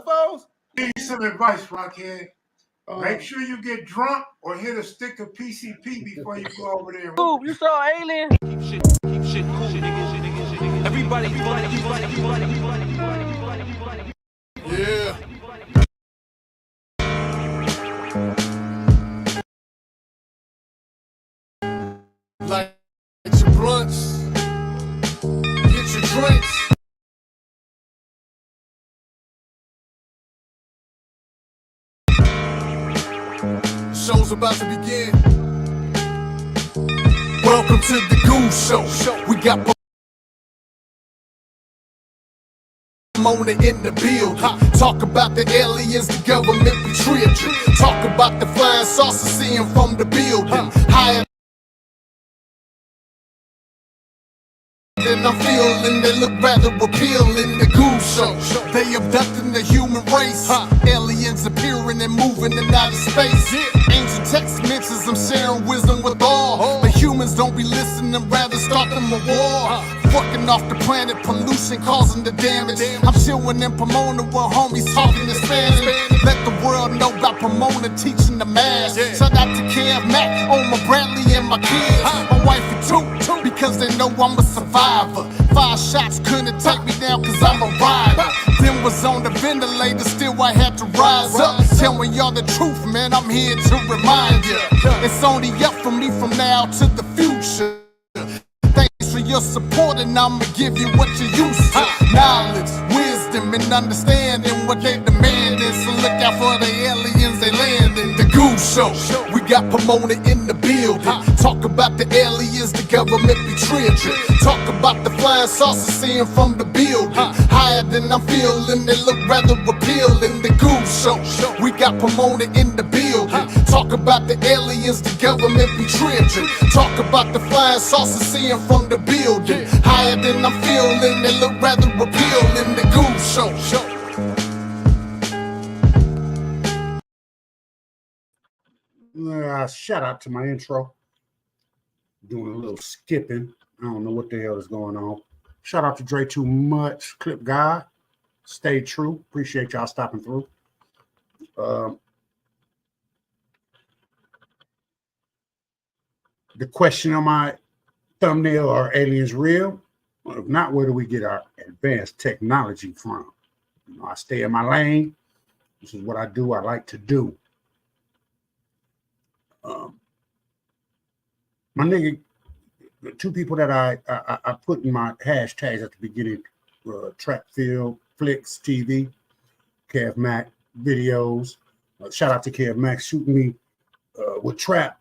UFOs? Give you some advice, Rockhead. Make sure you get drunk or hit a stick of PCP before you go over there. Ooh, you saw Alien? Keep shit cool, nigga. Everybody. Yeah. Light your blunts, get your drinks. Show's about to begin. Welcome to the Goose Show. We got Mona in the building. Talk about the aliens, the government betrayed you. Talk about the flying saucer seeing from the building. Higher than I'm feeling, they look rather appealing. The Goose Show, they abducting the human race. Aliens appearing and moving in outer space. Ancient text mentions I'm sharing wisdom with all. But humans don't be listening, rather start them a war. Fucking off the planet, pollution causing the damage. I'm chilling in Pomona where homies talking in Spanish. Let the world know about Pomona teaching the mass. Shout out to Kev Mac, on my Bradley and my kids. My wife and two, because they know I'm a survivor. 5 shots couldn't take me down cause I'm a rider. Then was on the ventilator, still I had to rise up. Telling y'all the truth, man, I'm here to remind you. It's only up for me from now to the future. Thanks for your support and I'ma give you what you used to. Knowledge, wisdom, and understanding what they demanding. So look out for the aliens, they landing. The Goose Show, we got Pomona in the building. Talk about the aliens, the government betrayed you. Talk about the flying saucer seeing from the building. Higher than I'm feeling, they look rather appealing. The Goose Show, we got Pomona in the building. Talk about the aliens, the government betrayed you. Talk about the flying saucer seeing from the building. Higher than I'm feeling, they look rather appealing. The Goose Show. Shout out to my intro. Doing a little skipping. I don't know what the hell is going on. Shout out to Dre Too Much, Clip Guy. Stay true. Appreciate y'all stopping through. The question on my thumbnail, are aliens real? Well, if not, where do we get our advanced technology from? You know, I stay in my lane. This is what I do. I like to do. My nigga, the 2 people that I put in my hashtags at the beginning, Trap Field, Flicks TV, Kev Mac videos. Shout out to Kev Mac shooting me with Trap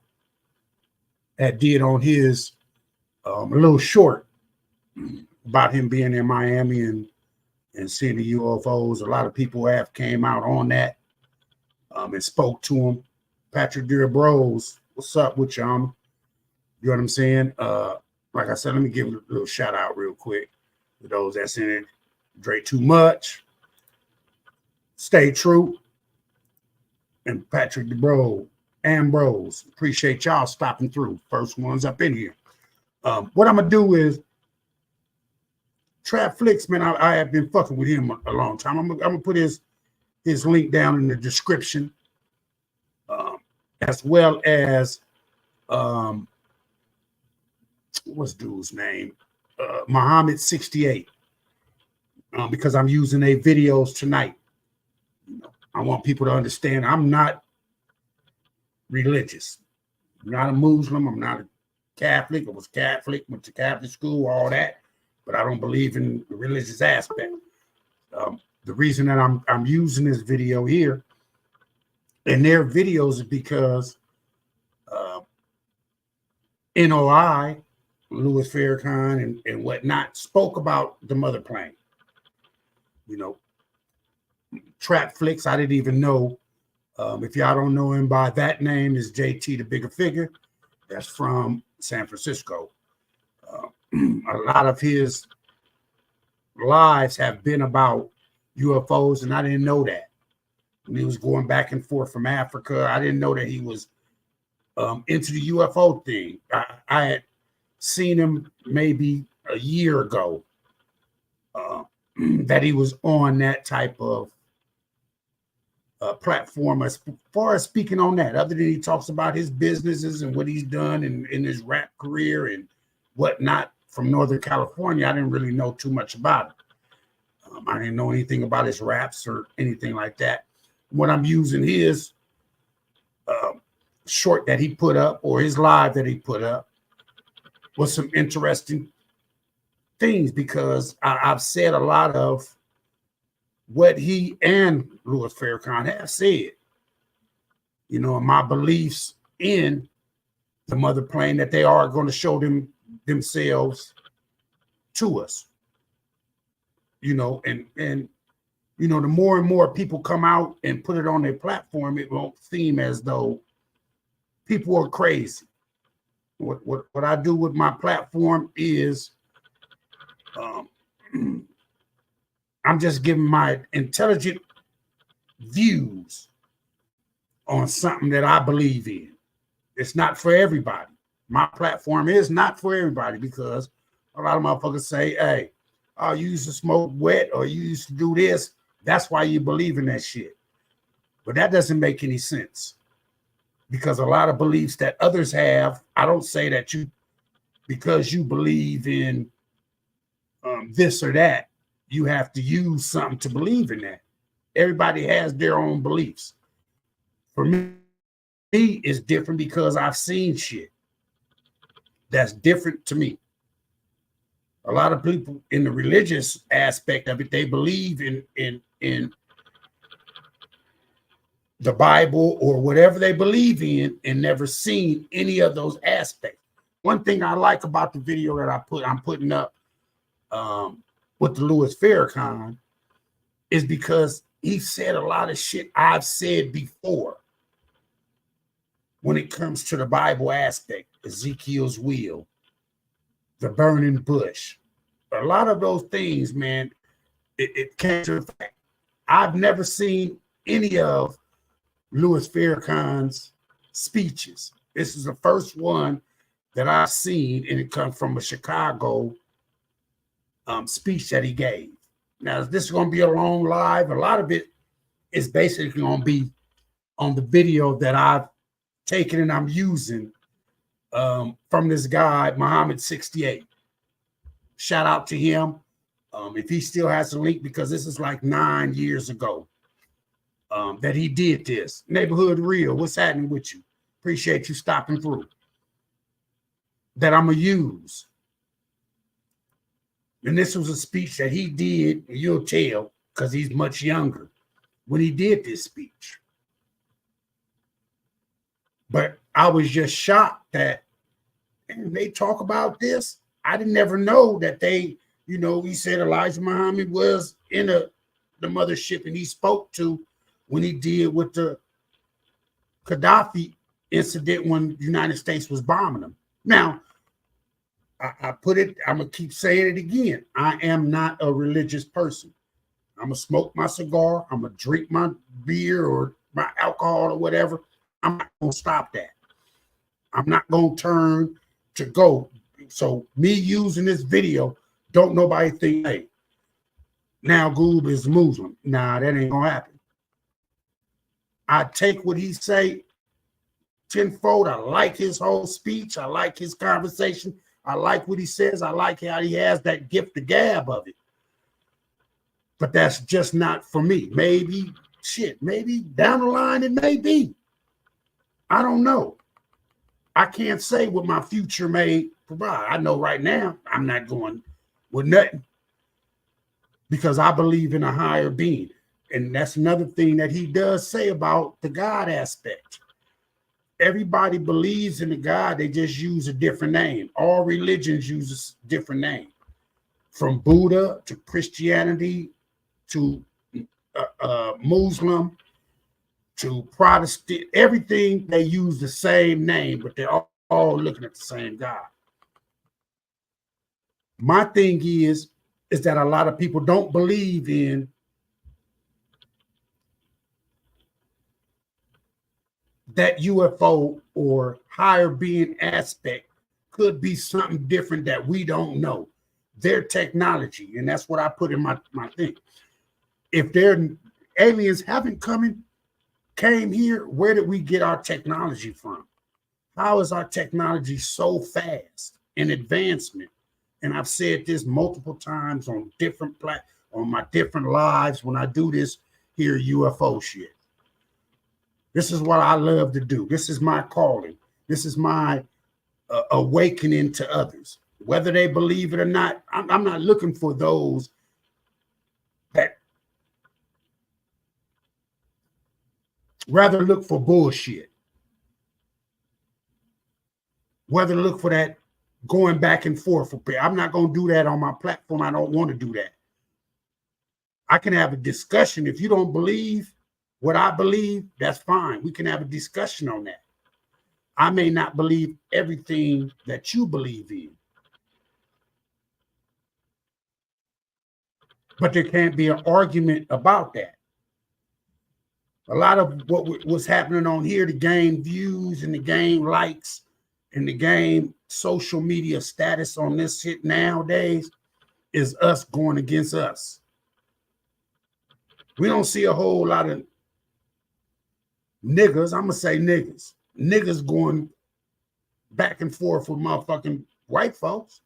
that did on his a little short about him being in Miami and seeing the UFOs. A lot of people have came out on that and spoke to him. Patrick Deer Bros, what's up with y'all? You know what I'm saying? Like I said, let me give a little shout out real quick to those that's in it. Dre Too Much, Stay True, and Patrick DeBro, Ambrose. Appreciate y'all stopping through. First ones up in here. What I'm gonna do is Trap Flicks, man. I have been fucking with him a long time. I'm gonna put his link down in the description, as well as what's dude's name? Muhammad 68. Because I'm using their videos tonight. You know, I want people to understand I'm not religious. I'm not a Muslim. I'm not a Catholic. I was Catholic, went to Catholic school, all that, but I don't believe in the religious aspect. The reason that I'm using this video here and their videos is because NOI, Louis Farrakhan and whatnot, spoke about the mother plane. You know, Trap Flicks, I didn't even know. If y'all don't know him by that name, is JT the Bigger Figure. That's from San Francisco. A lot of his lives have been about UFOs, and I didn't know that. When he was going back and forth from Africa, I didn't know that he was into the UFO thing. I had seen him maybe a year ago that he was on that type of platform as far as speaking on that, other than he talks about his businesses and what he's done in his rap career and whatnot from Northern California. I didn't really know too much about it. I didn't know anything about his raps or anything like that. What I'm using his short that he put up or his live that he put up was some interesting things, because I've said a lot of what he and Louis Farrakhan have said, you know, my beliefs in the mother plane, that they are going to show themselves to us, you know, and you know, the more and more people come out and put it on their platform, it won't seem as though people are crazy. What I do with my platform is I'm just giving my intelligent views on something that I believe in. It's not for everybody. My platform is not for everybody, because a lot of motherfuckers say, hey, oh, you used to smoke wet or you used to do this. That's why you believe in that shit. But that doesn't make any sense, because a lot of beliefs that others have, I don't say that because you believe in this or that, you have to use something to believe in that. Everybody has their own beliefs. For me, it's different because I've seen shit that's different to me. A lot of people in the religious aspect of it, they believe in the Bible or whatever they believe in, and never seen any of those aspects. One thing I like about the video that I'm putting up with the Louis Farrakhan is because he said a lot of shit I've said before when it comes to the Bible aspect, Ezekiel's wheel, the burning bush. A lot of those things, man, it came to the fact. I've never seen any of Louis Farrakhan's speeches. This is the first one that I've seen, and it comes from a Chicago speech that he gave. Now, this is going to be a long live. A lot of it is basically going to be on the video that I've taken and I'm using from this guy, Muhammad 68. Shout out to him. If he still has a link, because this is like 9 years ago that he did this. Neighborhood Real, what's happening with you? Appreciate you stopping through. That I'm going to use. And this was a speech that he did, you'll tell, because he's much younger, when he did this speech. But I was just shocked that they talk about this. I didn't ever know that they, you know, he said Elijah Muhammad was in the mothership, and he spoke to when he did with the Gaddafi incident when the United States was bombing them. Now, I put it, I'm going to keep saying it again. I am not a religious person. I'm going to smoke my cigar. I'm going to drink my beer or my alcohol or whatever. I'm not going to stop that. I'm not going to turn to go. So me using this video, don't nobody think, hey, now Goob is Muslim. Nah, that ain't going to happen. I take what he say tenfold. I like his whole speech. I like his conversation. I like what he says. I like how he has that gift of gab of it. But that's just not for me. Maybe down the line it may be. I don't know. I can't say what my future may provide. I know right now I'm not going with nothing, because I believe in a higher being. And that's another thing that he does say about the God aspect. Everybody believes in the God, they just use a different name. All religions use a different name. From Buddha to Christianity to Muslim to Protestant, everything, they use the same name, but they're all looking at the same God. My thing is that a lot of people don't believe in that UFO or higher being aspect could be something different that we don't know. Their technology, and that's what I put in my thing. If their aliens haven't come in, came here, where did we get our technology from? How is our technology so fast in advancement? And I've said this multiple times on on my different lives when I do this here UFO shit. This is what I love to do. This is my calling. This is my awakening to others. Whether they believe it or not, I'm not looking for those that rather look for bullshit. Whether look for that going back and forth. I'm not going to do that on my platform. I don't want to do that. I can have a discussion. If you don't believe what I believe, that's fine. We can have a discussion on that. I may not believe everything that you believe in, but there can't be an argument about that. A lot of what was happening on here to gain views and to gain likes and to gain social media status on this shit nowadays is us going against us. We don't see a whole lot of niggas, I'm gonna say niggas going back and forth with motherfucking white folks.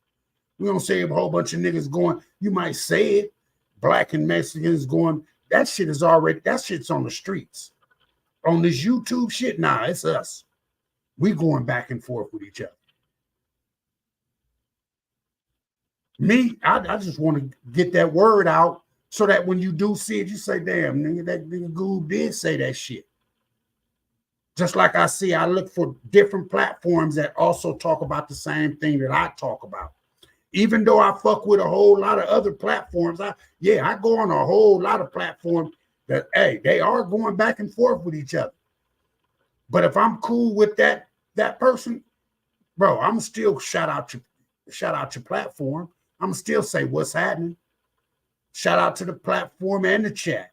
We don't see a whole bunch of niggas going, you might say it, black and Mexicans going, that shit's on the streets. On this YouTube shit, nah, it's us. We going back and forth with each other. Me, I just want to get that word out so that when you do see it, you say, damn, nigga, that nigga Goob did say that shit. Just like I look for different platforms that also talk about the same thing that I talk about. Even though I fuck with a whole lot of other platforms, I go on a whole lot of platforms that, hey, they are going back and forth with each other. But if I'm cool with that person, bro, I'm still shout out your platform. I'm still say what's happening. Shout out to the platform and the chat.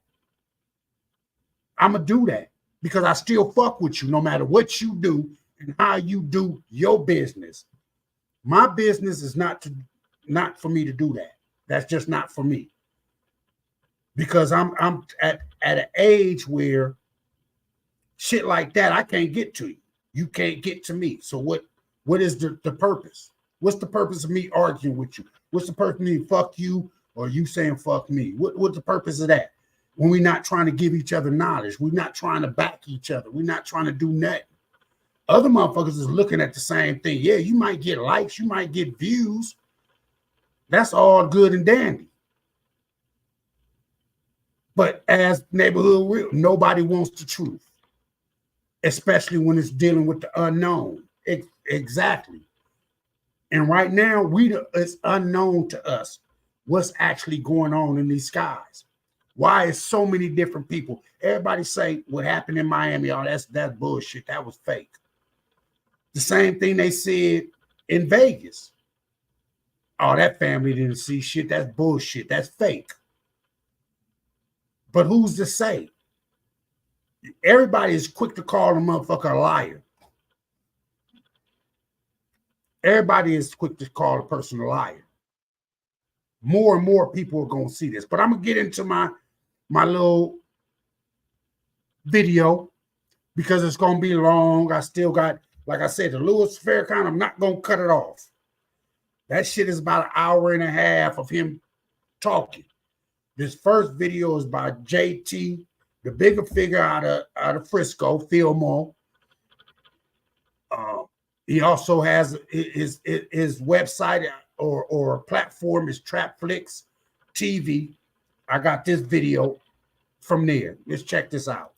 I'm gonna do that because I still fuck with you no matter what you do and how you do your business. My business is not for me to do that. That's just not for me. Because I'm at an age where shit like that I can't get to you. You can't get to me. So what is the purpose? What's the purpose of me arguing with you? What's the purpose of me fuck you or you saying fuck me? What's the purpose of that? When we're not trying to give each other knowledge, we're not trying to back each other, we're not trying to do nothing. Other motherfuckers is looking at the same thing. Yeah, you might get likes, you might get views. That's all good and dandy. But as neighborhood real, nobody wants the truth, especially when it's dealing with the unknown. Exactly. And right now, it's unknown to us what's actually going on in these skies. Why is so many different people? Everybody say what happened in Miami, oh, that's bullshit. That was fake. The same thing they said in Vegas. Oh, that family didn't see shit. That's bullshit. That's fake. But who's to say? Everybody is quick to call a motherfucker a liar. Everybody is quick to call a person a liar. More and more people are going to see this. But I'm going to get into my little video because it's going to be long. I still got, like I said, the Louis Farrakhan, I'm not going to cut it off. That shit is about an hour and a half of him talking. This first video is by JT, the bigger figure out of Frisco, Fillmore. He also has his website or platform is Trapflix TV. I got this video from there. Let's check this out.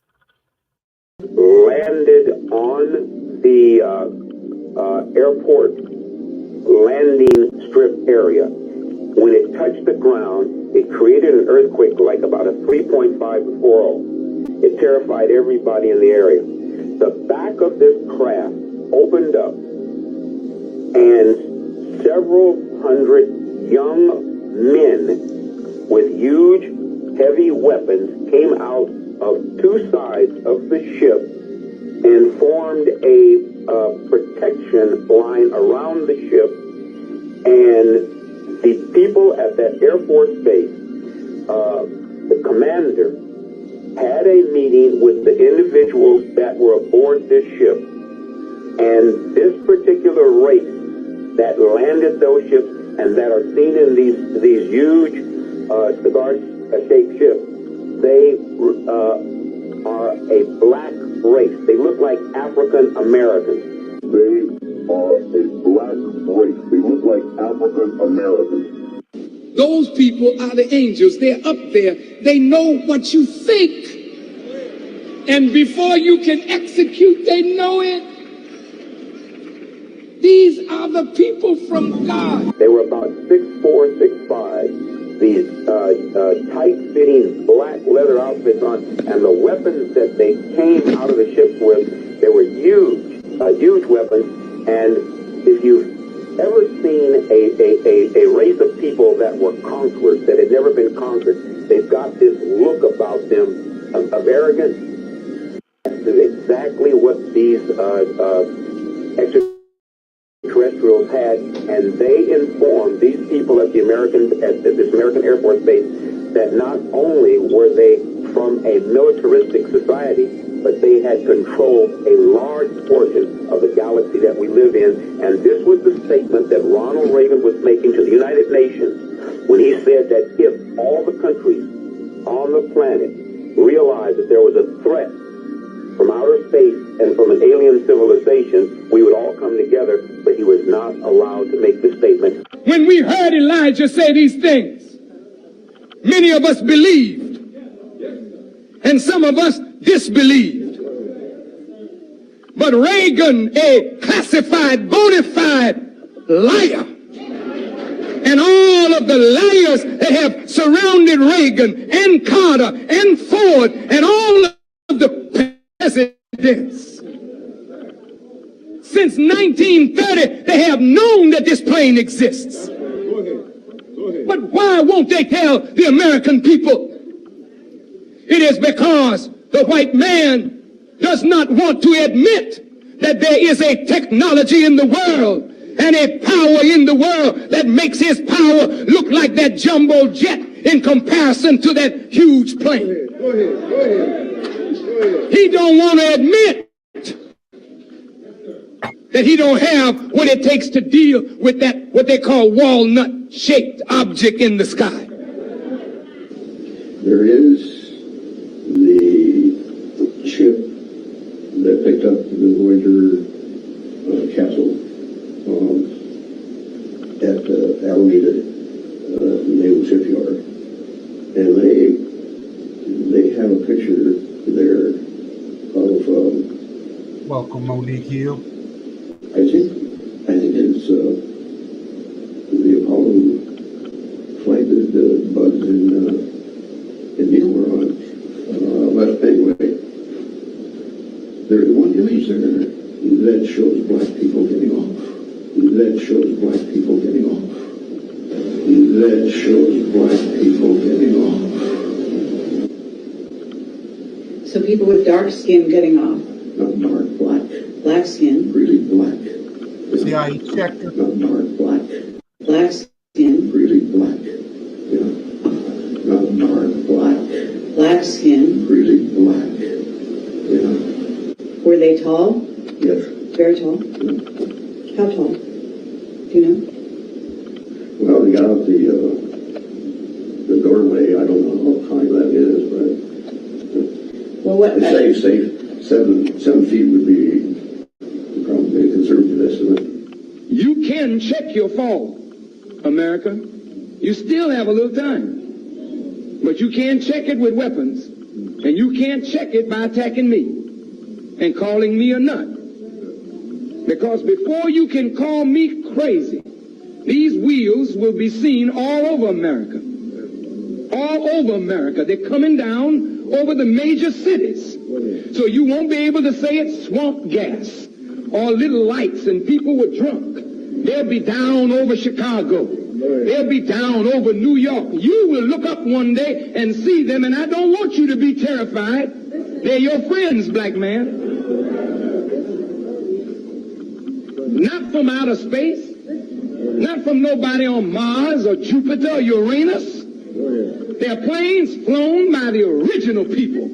Landed on the airport landing strip area. When it touched the ground, it created an earthquake like about a 3.5 to 4.0. It terrified everybody in the area. The back of this craft opened up, and several hundred young men with huge, heavy weapons came out of two sides of the ship and formed a protection line around the ship. And the people at that Air Force base, the commander had a meeting with the individuals that were aboard this ship, and this particular race that landed those ships and that are seen in these huge cigar-shaped ships, they are a black race. They look like African Americans. They are a black race. They look like African Americans. Those people are the angels. They're up there. They know what you think. And before you can execute, they know it. These are the people from God. They were about 6'4", 6'5", these tight-fitting black leather outfits on, and the weapons that they came out of the ships with, they were huge weapons. And if you've ever seen a race of people that were conquerors, that had never been conquered, they've got this look about them of arrogance. This is exactly what these extraterrestrials had, and they informed these people at this American Air Force base that not only were they from a militaristic society, but they had controlled a large portion of the galaxy that we live in. And this was the statement that Ronald Reagan was making to the United Nations when he said that if all the countries on the planet realized that there was a threat from outer space and from an alien civilization, we would all come together, but he was not allowed to make this statement. When we heard Elijah say these things, many of us believed, and some of us disbelieved. But Reagan, a classified, bona fide liar, and all of the liars that have surrounded Reagan and Carter and Ford and all of the presidents since 1930, they have known that this plane exists. Go ahead. But why won't they tell the American people? It is because the white man does not want to admit that there is a technology in the world and a power in the world that makes his power look like that jumbo jet in comparison to that huge plane. Go ahead. He don't want to admit that he don't have what it takes to deal with that, what they call walnut-shaped object in the sky. There is the ship that picked up the Voyager capsule at Alameda Naval Shipyard, and they have a picture there of Welcome, Monique Hill. I think it's the Apollo flight that Buzz and Neil were on. But anyway, there's one image there that shows black people getting off. That shows black people getting off. That shows black people getting off. So people with dark skin getting off. Not dark, black. Black skin. Really black. See how he checked her? Not dark, black. Black skin. Really black. Yeah. Not dark, black. Black skin. Really black. Yeah. Were they tall? Yes. Very tall? Yeah. How tall? Do you know? Well, they got out the doorway. I don't know how high that is, but Well, what? they say 7 feet would be probably a conservative estimate. You can check your fall, America. You still have a little time. But you can't check it with weapons. And you can't check it by attacking me and calling me a nut. Because before you can call me crazy, these wheels will be seen all over America. All over America. They're coming down over the major cities. So you won't be able to say it's swamp gas or little lights and people were drunk. They'll be down over Chicago. They'll be down over New York. You will look up one day and see them, and I don't want you to be terrified. They're your friends, black man. Not from outer space. Not from nobody on Mars or Jupiter or Uranus. They're planes flown by the original people.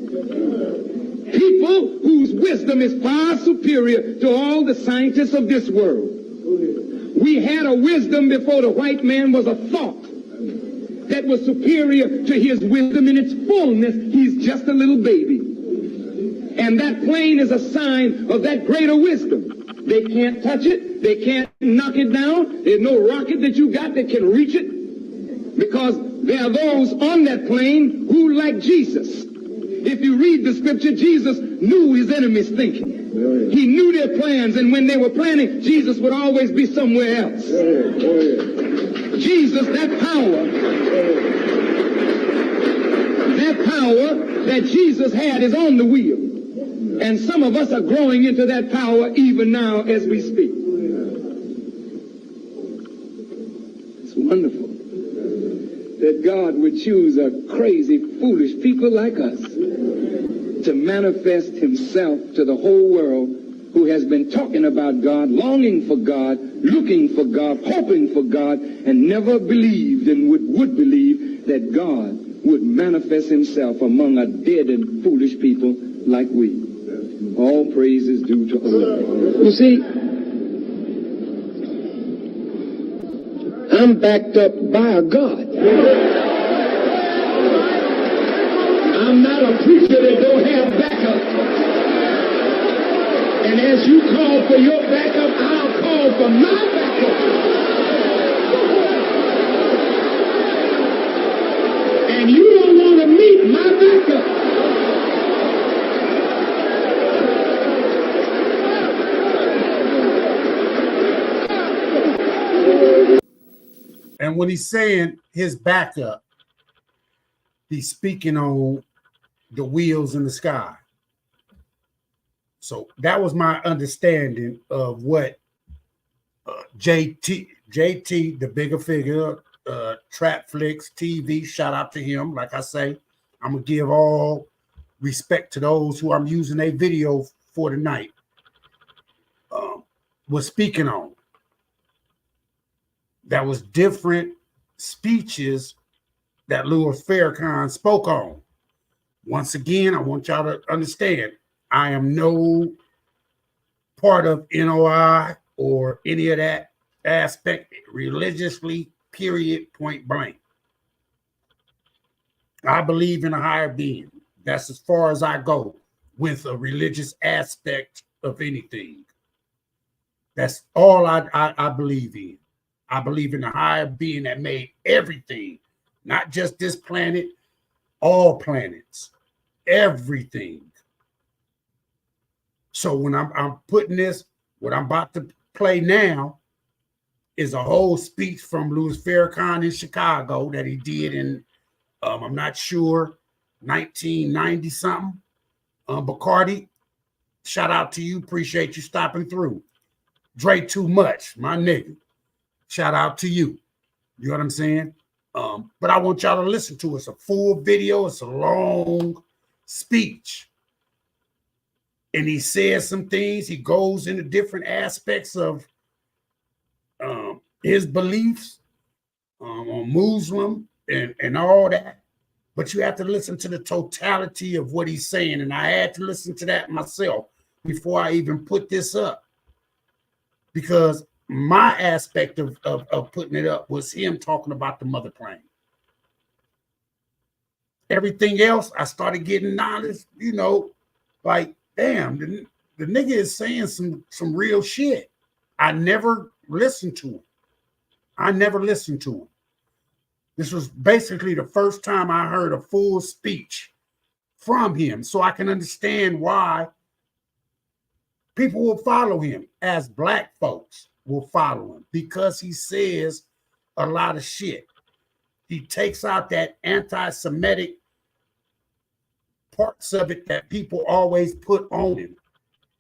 People whose wisdom is far superior to all the scientists of this world. We had a wisdom before the white man was a thought that was superior to his wisdom in its fullness. He's just a little baby. And that plane is a sign of that greater wisdom. They can't touch it. They can't knock it down. There's no rocket that you got that can reach it, because there are those on that plane who, like Jesus, if you read the scripture, Jesus knew his enemies' thinking. He knew their plans, and when they were planning, Jesus would always be somewhere else. Jesus, that power that Jesus had is on the wheel. And some of us are growing into that power even now as we speak. It's wonderful that God would choose a crazy, foolish people like us to manifest himself to the whole world, who has been talking about God, longing for God, looking for God, hoping for God, and never believed and would believe that God would manifest himself among a dead and foolish people like we. All praise is due to Allah. You see, I'm backed up by a God. I'm not a preacher that don't have backup. And as you call for your backup, I'll call for my backup. And you don't want to meet my backup. And when he's saying his backup, he's speaking on the wheels in the sky. So that was my understanding of what JT, the bigger figure, Trap Flicks TV, shout out to him. Like I say, I'm going to give all respect to those who I'm using a video for tonight, was speaking on. That was different speeches that Louis Farrakhan spoke on. Once again, I want y'all to understand, I am no part of NOI or any of that aspect religiously, period, point blank. I believe in a higher being. That's as far as I go with a religious aspect of anything. That's all I believe in. I believe in a higher being that made everything, not just this planet, all planets, everything. So when I'm putting this, what I'm about to play now is a whole speech from Louis Farrakhan in Chicago that he did in, I'm not sure, 1990 something. Bacardi, shout out to you. Appreciate you stopping through. Dre Too Much, my nigga. Shout out to you. You know what I'm saying? But I want y'all to listen to it. It's a full video. It's a long speech. And he says some things. He goes into different aspects of his beliefs on Muslim and all that. But you have to listen to the totality of what he's saying. And I had to listen to that myself before I even put this up. Because my aspect of putting it up was him talking about the mother plane. Everything else, I started getting knowledge, you know, like, damn, the nigga is saying some real shit. I never listened to him. This was basically the first time I heard a full speech from him, so I can understand why people will follow him, as black folks will follow him, because he says a lot of shit. He takes out that anti-Semitic parts of it that people always put on him.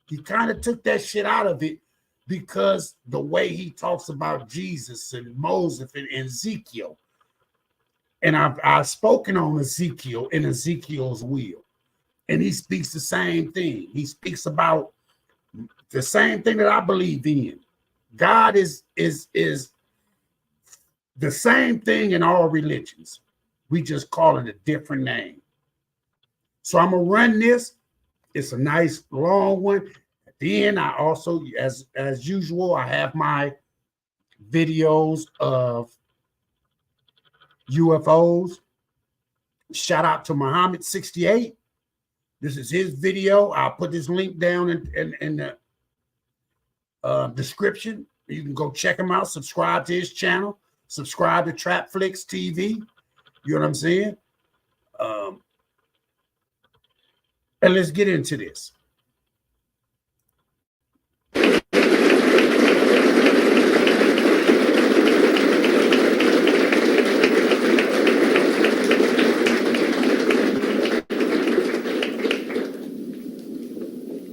He kind of took that shit out of it because the way he talks about Jesus and Moses and Ezekiel. And I've spoken on Ezekiel in Ezekiel's wheel. And he speaks the same thing. He speaks about the same thing that I believe in. God is the same thing in all religions. We just call it a different name. So I'm gonna run this. It's a nice long one. At the end, I also, as usual, I have my videos of UFOs. Shout out to Muhammad 68. This is his video. I'll put this link down in the description. You can go check him out. Subscribe to his channel. Subscribe to Trapflix TV. You know what I'm saying? And let's get into this.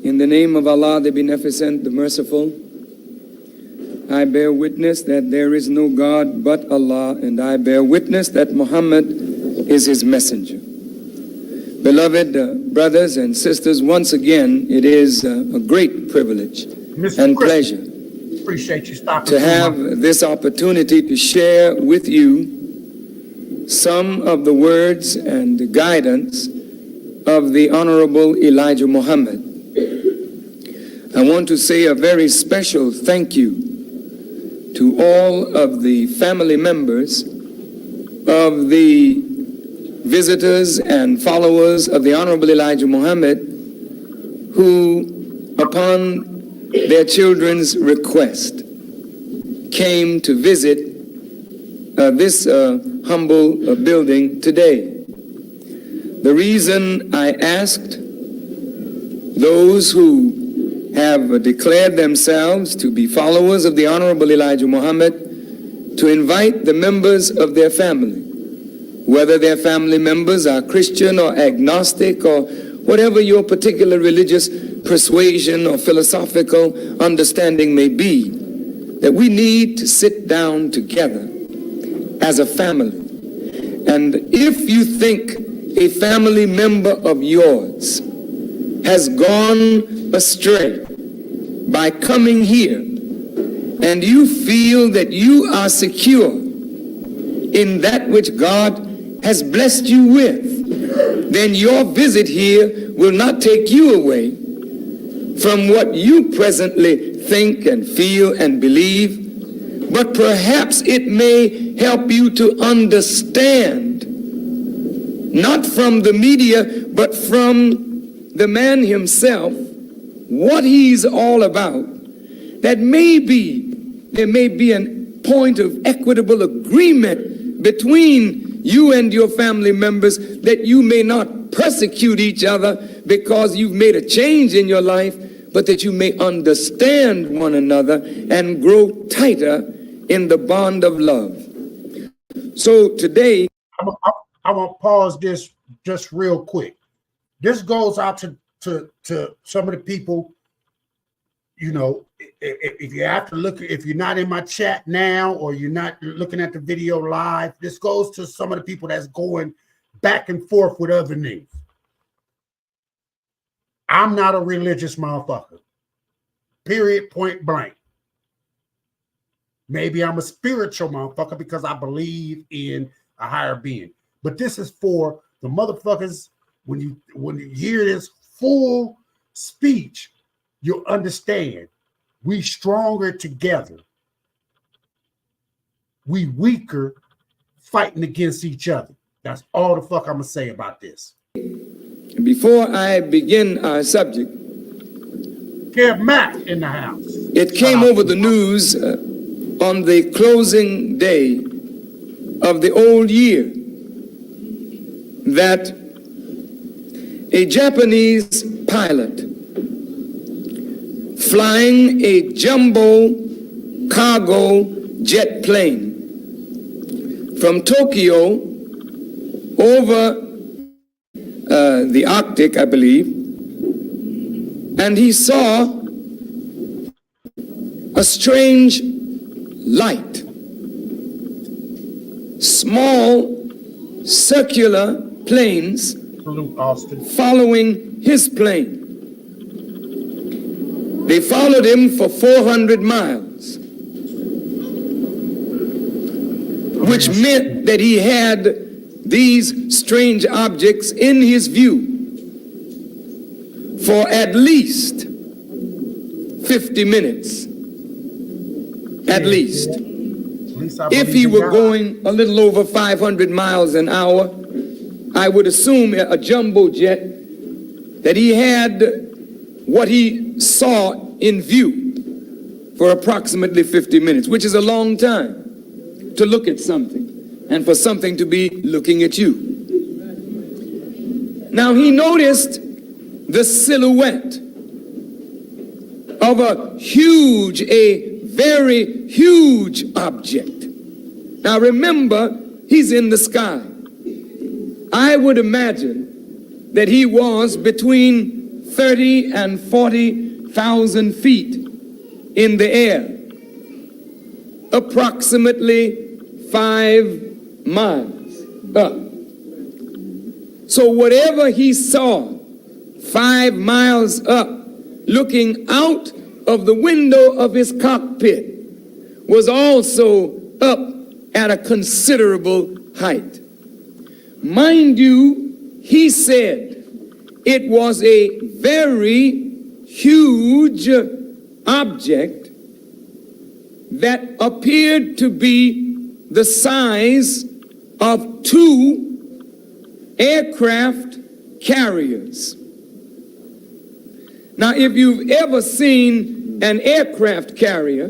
In the name of Allah, the Beneficent, the Merciful, I bear witness that there is no God but Allah, and I bear witness that Muhammad is his messenger. Beloved brothers and sisters, once again, it is a great privilege and pleasure Appreciate you stopping to have this opportunity to share with you some of the words and the guidance of the Honorable Elijah Muhammad. I want to say a very special thank you to all of the family members of the visitors and followers of the Honorable Elijah Muhammad who, upon their children's request, came to visit this humble building today. The reason I asked those who have declared themselves to be followers of the Honorable Elijah Muhammad to invite the members of their family, whether their family members are Christian or agnostic or whatever your particular religious persuasion or philosophical understanding may be, that we need to sit down together as a family. And if you think a family member of yours has gone astray by coming here, and you feel that you are secure in that which God has blessed you with, then your visit here will not take you away from what you presently think and feel and believe, but perhaps it may help you to understand, not from the media, but from the man himself, what he's all about, that maybe there may be a point of equitable agreement between you and your family members, that you may not persecute each other because you've made a change in your life, but that you may understand one another and grow tighter in the bond of love. So today, I want to pause this just real quick. This goes out to some of the people, you know, if you have to look, if you're not in my chat now or you're not looking at the video live, this goes to some of the people that's going back and forth with other names. I'm not a religious motherfucker. Period, point blank. Maybe I'm a spiritual motherfucker because I believe in a higher being. But this is for the motherfuckers. When you hear this full speech, you'll understand we stronger together. We weaker fighting against each other. That's all the fuck I'm gonna say about this. before I begin our subject, Kev Mack in the house. It came over the news on the closing day of the old year that a Japanese pilot flying a jumbo cargo jet plane from Tokyo over the Arctic, I believe, and he saw a strange light, small circular planes following his plane. They followed him for 400 miles, which meant that he had these strange objects in his view. for at least 50 minutes. At least. If he were going a little over 500 miles an hour, I would assume a jumbo jet that he had what he saw in view for approximately 50 minutes, which is a long time to look at something and for something to be looking at you. Now he noticed the silhouette of a very huge object. Now remember, he's in the sky. I would imagine that he was between 30 and 40,000 feet in the air, approximately 5 miles up. So whatever he saw 5 miles up, looking out of the window of his cockpit, was also up at a considerable height. Mind you, he said it was a very huge object that appeared to be the size of 2 aircraft carriers. Now, if you've ever seen an aircraft carrier,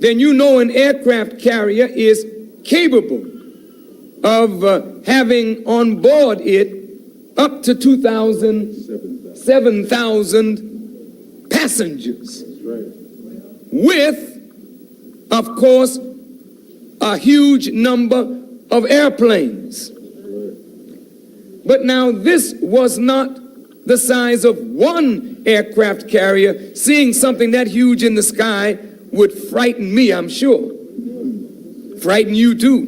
then you know an aircraft carrier is capable of having on board it up to 7,000 passengers, with, of course, a huge number of airplanes. But now this was not the size of one aircraft carrier. Seeing something that huge in the sky would frighten me, I'm sure. Frighten you too.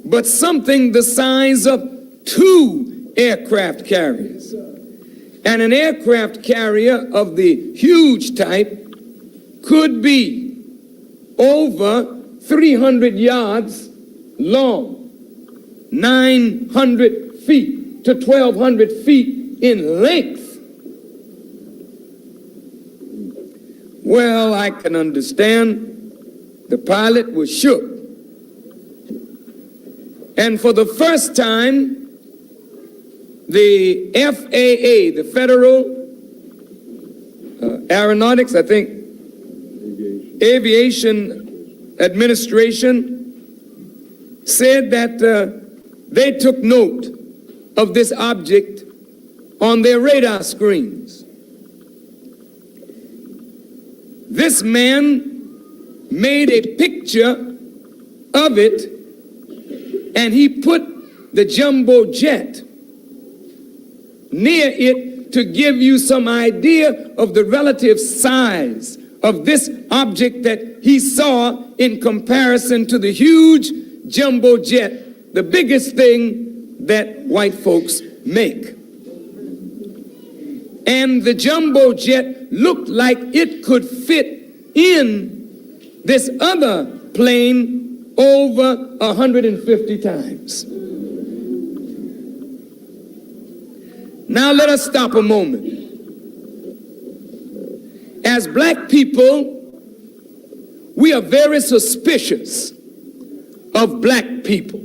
But something the size of 2 aircraft carriers. And an aircraft carrier of the huge type could be over 300 yards long, 900 feet to 1,200 feet in length. Well, I can understand the pilot was shook. And for the first time, the FAA, the Federal Aeronautics, I think, Aviation Administration, said that they took note of this object on their radar screens. This man made a picture of it, and he put the jumbo jet near it to give you some idea of the relative size of this object that he saw in comparison to the huge jumbo jet, the biggest thing that white folks make. And the jumbo jet looked like it could fit in this other plane over 150 times. Now let us stop a moment. As black people, we are very suspicious of black people.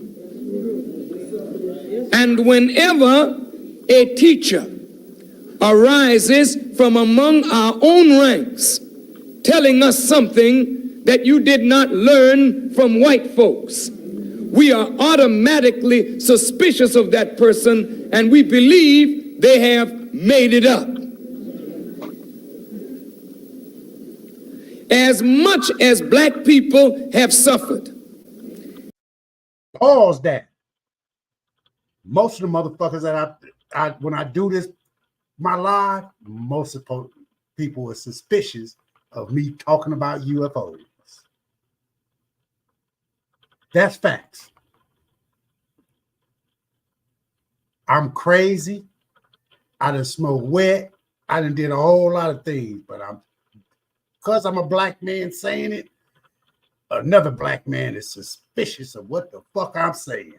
And whenever a teacher arises from among our own ranks telling us something that you did not learn from white folks, we are automatically suspicious of that person, and we believe they have made it up. As much as black people have suffered. Pause that. Most of the motherfuckers that I when I do this, my live, most of the people are suspicious of me talking about UFOs. That's facts. I'm crazy. I done smoked wet. I done did a whole lot of things, but because I'm a black man saying it, another black man is suspicious of what the fuck I'm saying.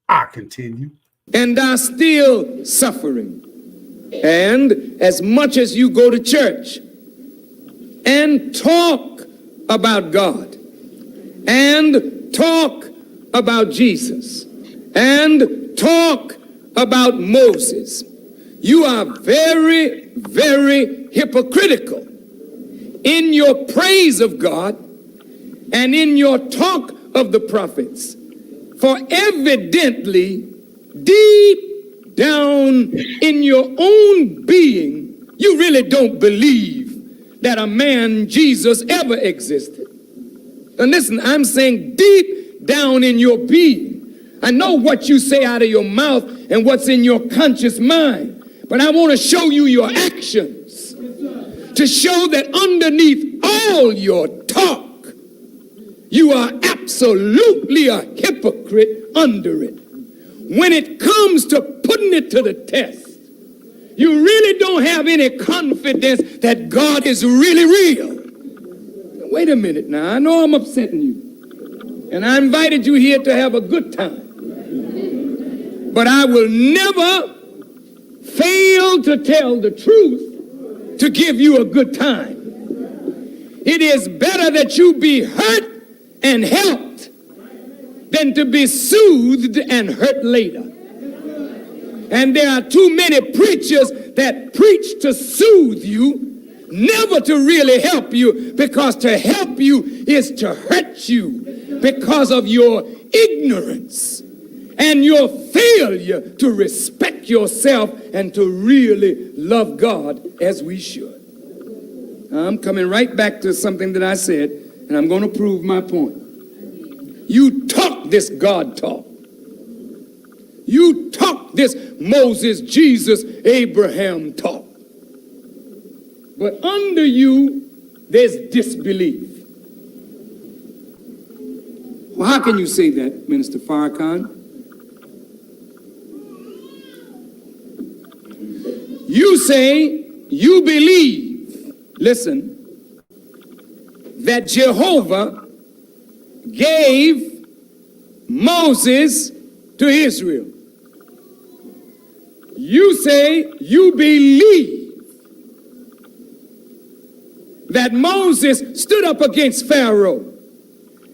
I continue. and are still suffering. And as much as you go to church and talk about God and talk about Jesus and talk about Moses, you are very, very hypocritical in your praise of God and in your talk of the prophets. For evidently, deep down in your own being, you really don't believe that a man, Jesus, ever existed. And listen, I'm saying deep down in your being. I know what you say out of your mouth and what's in your conscious mind, but I want to show you your actions to show that underneath all your talk, you are absolutely a hypocrite under it. When it comes to putting it to the test, you really don't have any confidence that God is really real. Wait a minute now. I know I'm upsetting you. And I invited you here to have a good time. But I will never fail to tell the truth to give you a good time. It is better that you be hurt and helped than to be soothed and hurt later. And there are too many preachers that preach to soothe you, never to really help you, because to help you is to hurt you because of your ignorance and your failure to respect yourself and to really love God as we should. I'm coming right back to something that I said, and I'm going to prove my point. You talk this God talk. You talk this Moses, Jesus, Abraham talk. But under you, there's disbelief. Well, how can you say that, Minister Farrakhan? You say you believe, listen, that Jehovah gave Moses to Israel. You say you believe that Moses stood up against Pharaoh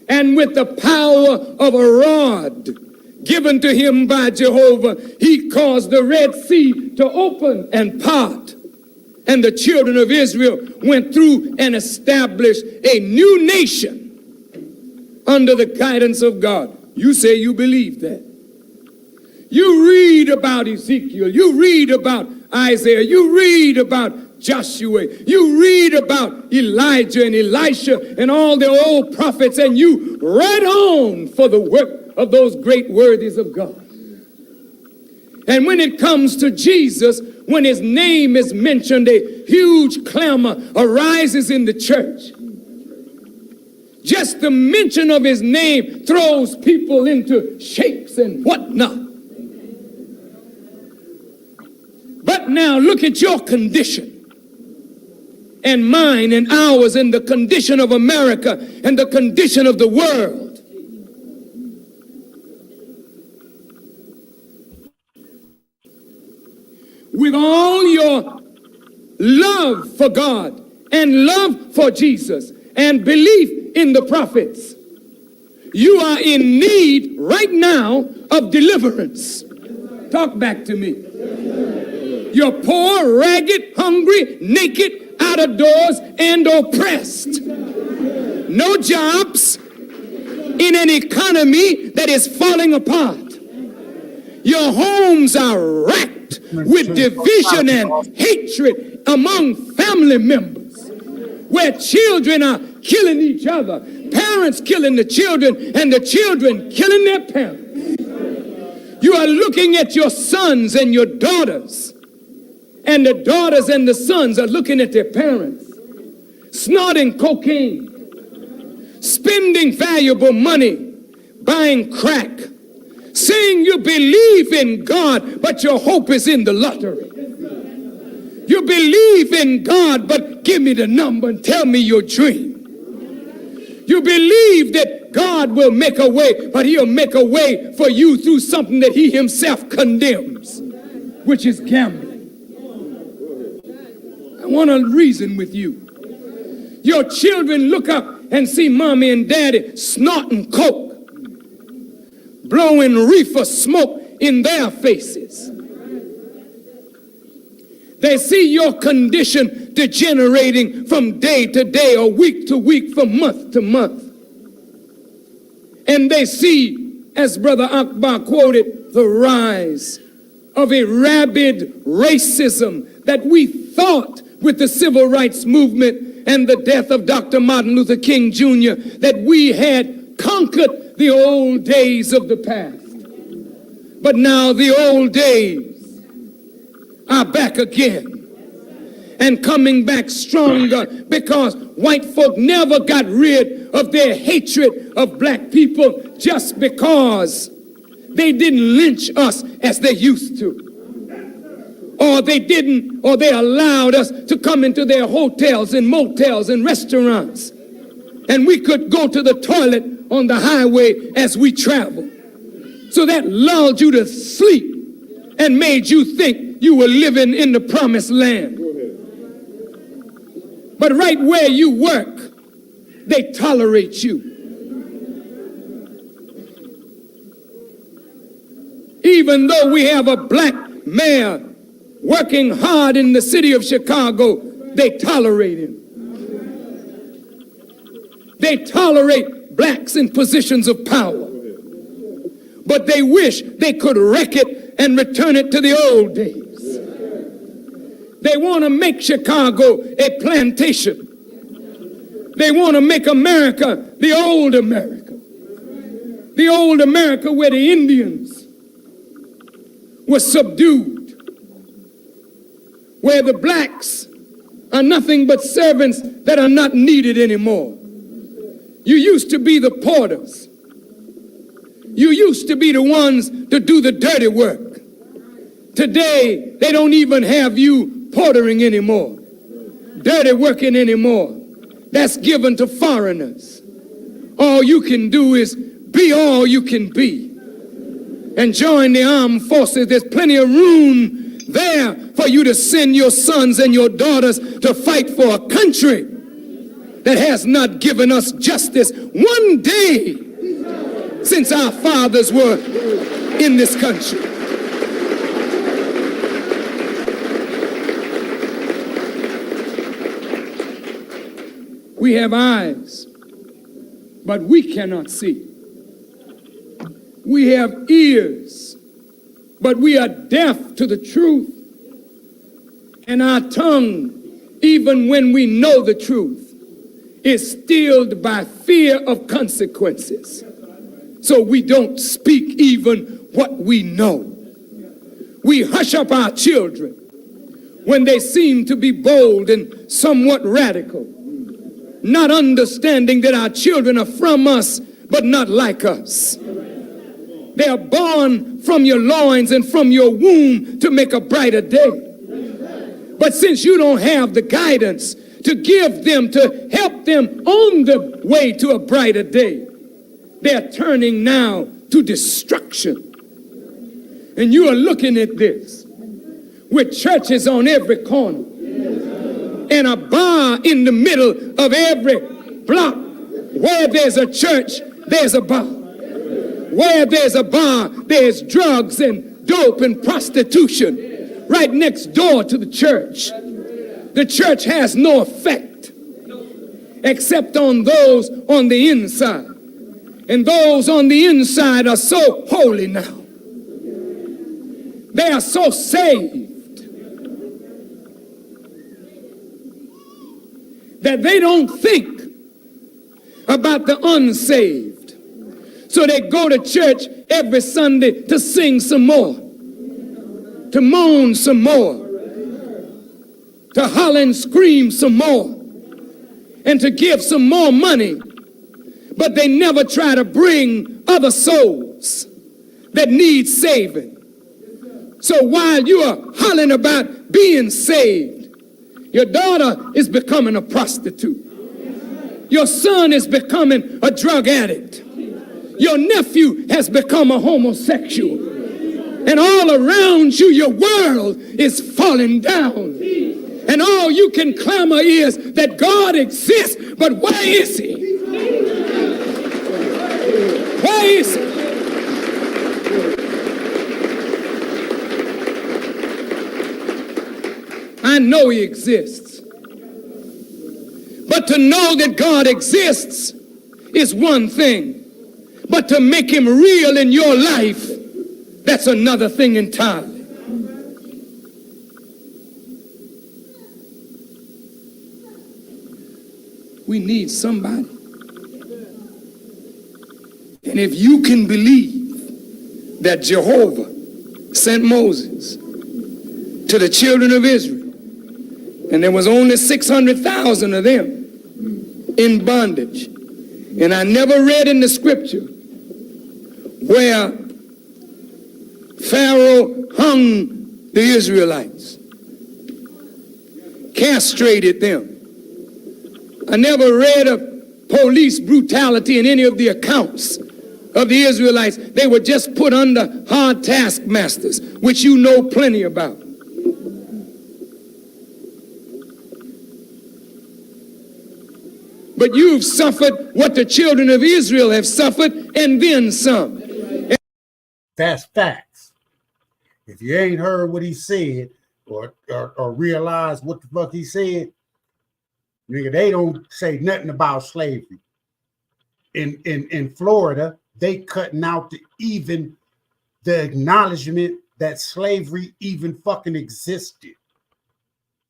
and with the power of a rod given to him by Jehovah, he caused the Red Sea to open and part. And the children of Israel went through and established a new nation under the guidance of God. You say you believe that. You read about Ezekiel. You read about Isaiah. You read about Joshua. You read about Elijah and Elisha and all the old prophets, and you right on for the work of those great worthies of God. And when it comes to Jesus, when his name is mentioned, a huge clamor arises in the church. Just the mention of his name throws people into shakes and whatnot. But now look at your condition and mine and ours and the condition of America and the condition of the world. With all your love for God and love for Jesus and belief in the prophets, you are in need right now of deliverance. Talk back to me. You're poor, ragged, hungry, naked, out of doors, and oppressed. No jobs in an economy that is falling apart. Your homes are racked with division and hatred among family members, where children are killing each other, parents killing the children, and the children killing their parents. You are looking at your sons and your daughters, and the daughters and the sons are looking at their parents, snorting cocaine, spending valuable money, buying crack, saying you believe in God, but your hope is in the lottery. You believe in God, but give me the number and tell me your dream. You believe that God will make a way, but he'll make a way for you through something that he himself condemns, which is gambling. I want to reason with you. Your children look up and see mommy and daddy snorting coke, blowing reefer smoke in their faces. They see your condition degenerating from day to day or week to week, from month to month. And they see, as Brother Akbar quoted, the rise of a rabid racism that we thought with the civil rights movement and the death of Dr. Martin Luther King Jr. that we had conquered the old days of the past. But now the old days are back again and coming back stronger, because white folk never got rid of their hatred of black people just because they didn't lynch us as they used to. Or they allowed us to come into their hotels and motels and restaurants, and we could go to the toilet on the highway as we traveled. So that lulled you to sleep and made you think you were living in the promised land. But right where you work, they tolerate you. Even though we have a black mayor working hard in the city of Chicago, they tolerate him. They tolerate blacks in positions of power. But they wish they could wreck it and return it to the old days. They want to make Chicago a plantation. They want to make America the old America. The old America where the Indians were subdued, where the blacks are nothing but servants that are not needed anymore. You used to be the porters. You used to be the ones to do the dirty work. Today, they don't even have you portering anymore, dirty working anymore. That's given to foreigners. All you can do is be all you can be and join the armed forces. There's plenty of room there for you to send your sons and your daughters to fight for a country that has not given us justice one day since our fathers were in this country. We have eyes, but we cannot see. We have ears, but we are deaf to the truth. And our tongue, even when we know the truth, is stilled by fear of consequences. So we don't speak even what we know. We hush up our children when they seem to be bold and somewhat radical, not understanding that our children are from us, but not like us. They are born from your loins and from your womb to make a brighter day. But since you don't have the guidance to give them, to help them on the way to a brighter day, they're turning now to destruction. And you are looking at this with churches on every corner and a bar in the middle of every block. Where there's a church, there's a bar. Where there's a bar, there's drugs and dope and prostitution right next door to the church. The church has no effect except on those on the inside. And those on the inside are so holy now. They are so saved that they don't think about the unsaved. So they go to church every Sunday to sing some more, to moan some more, to holler and scream some more, and to give some more money. But they never try to bring other souls that need saving. So while you are hollering about being saved, your daughter is becoming a prostitute. Your son is becoming a drug addict. your nephew has become a homosexual. And all around you, your world is falling down. And all you can clamor is that God exists, but where is he? Where is he? I know he exists. But to know that God exists is one thing. But to make him real in your life, that's another thing entirely. We need somebody. And if you can believe that Jehovah sent Moses to the children of Israel, and there was only 600,000 of them in bondage, and I never read in the scripture where Pharaoh hung the Israelites, castrated them. I never read of police brutality in any of the accounts of the Israelites. They were just put under hard taskmasters, which you know plenty about. But you've suffered what the children of Israel have suffered, and then some. That's facts. If you ain't heard what he said or realized what the fuck he said, nigga, they don't say nothing about slavery. In Florida, they cutting out the acknowledgement that slavery even fucking existed.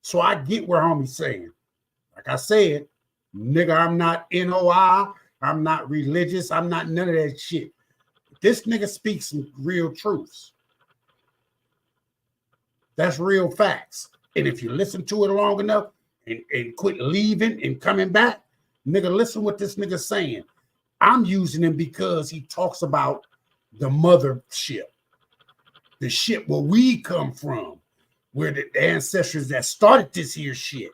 So I get where homie's saying. Like I said, nigga, I'm not NOI, I'm not religious, I'm not none of that shit. This nigga speaks some real truths. That's real facts. And if you listen to it long enough and quit leaving and coming back, nigga, listen what this nigga's saying. I'm using him because he talks about the mothership, the shit where we come from, where the ancestors that started this here shit.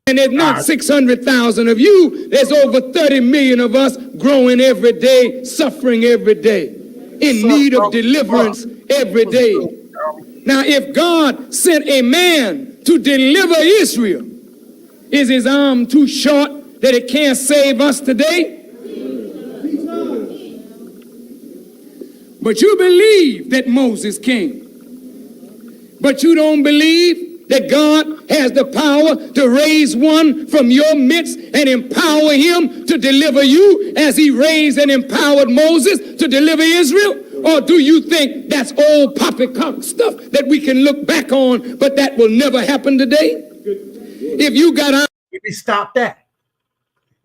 And there's not 600,000 of you. There's over 30 million of us growing every day, suffering every day, in need of deliverance every day. Now, if God sent a man to deliver Israel, is his arm too short that it can't save us today? But you believe that Moses came. But you don't believe that God has the power to raise one from your midst and empower him to deliver you as he raised and empowered Moses to deliver Israel? Or do you think that's old poppycock stuff that we can look back on, but that will never happen today? If you got on... Let me stop that.